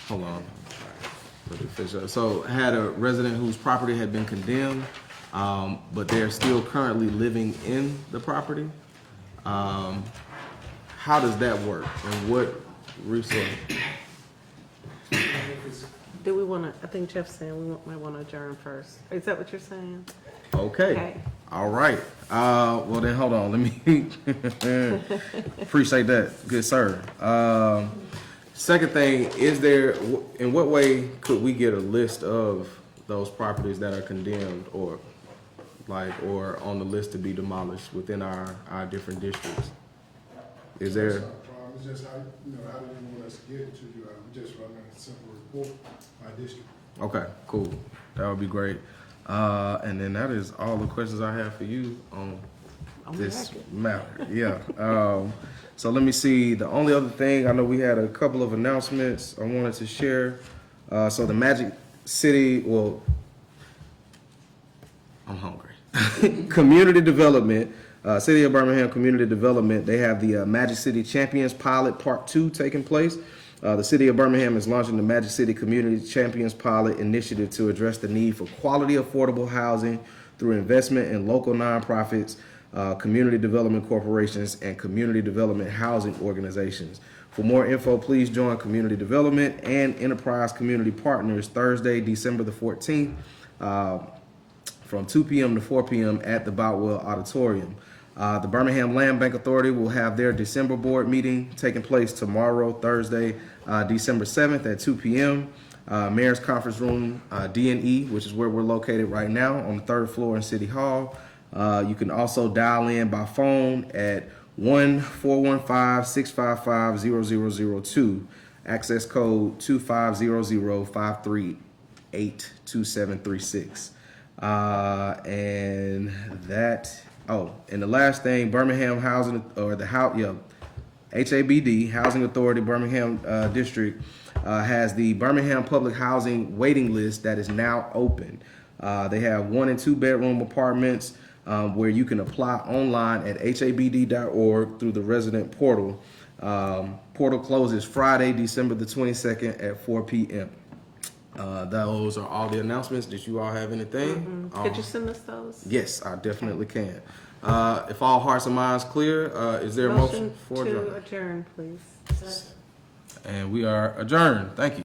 Hold on. Let me finish up. So had a resident whose property had been condemned, but they're still currently living in the property. How does that work, and what resource? Do we want to, I think Jeff's saying we might want to adjourn first. Is that what you're saying? Okay. Okay. All right. Well then, hold on. Let me appreciate that, good sir. Second thing, is there, in what way could we get a list of those properties that are condemned or on the list to be demolished within our different districts? Is there? That's not a problem. It's just, how do you want us to get it to you? We just run a simple report by district. Okay, cool. That would be great. And then that is all the questions I have for you on this matter. Yeah. So let me see. The only other thing, I know we had a couple of announcements I wanted to share. So the Magic City, I'm hungry. Community Development, City of Birmingham Community Development, they have the Magic City Champions Pilot Part 2 taking place. The City of Birmingham is launching the Magic City Community Champions Pilot initiative to address the need for quality, affordable housing through investment in local nonprofits, community development corporations, and community development housing organizations. For more info, please join Community Development and Enterprise Community Partners Thursday, December the 14th, from 2 p.m. to 4 p.m. at the Boutwell Auditorium. The Birmingham Land Bank Authority will have their December board meeting taking place tomorrow, Thursday, December 7th at 2 p.m. Mayor's Conference Room, D&E, which is where we're located right now on the 3rd floor in City Hall. You can also dial in by phone at 1-415-655-0002, access code 2500-538-2736. And the last thing, Birmingham Housing, or the HABD, Housing Authority Birmingham District, has the Birmingham Public Housing waiting list that is now open. They have 1 and 2 bedroom apartments where you can apply online at habd.org through the resident portal. Portal closes Friday, December the 22nd at 4 p.m. Those are all the announcements. Did you all have anything? Could you send us those? Yes, I definitely can. If all hearts and minds clear, is there a motion for to adjourn, please? And we are adjourned. Thank you.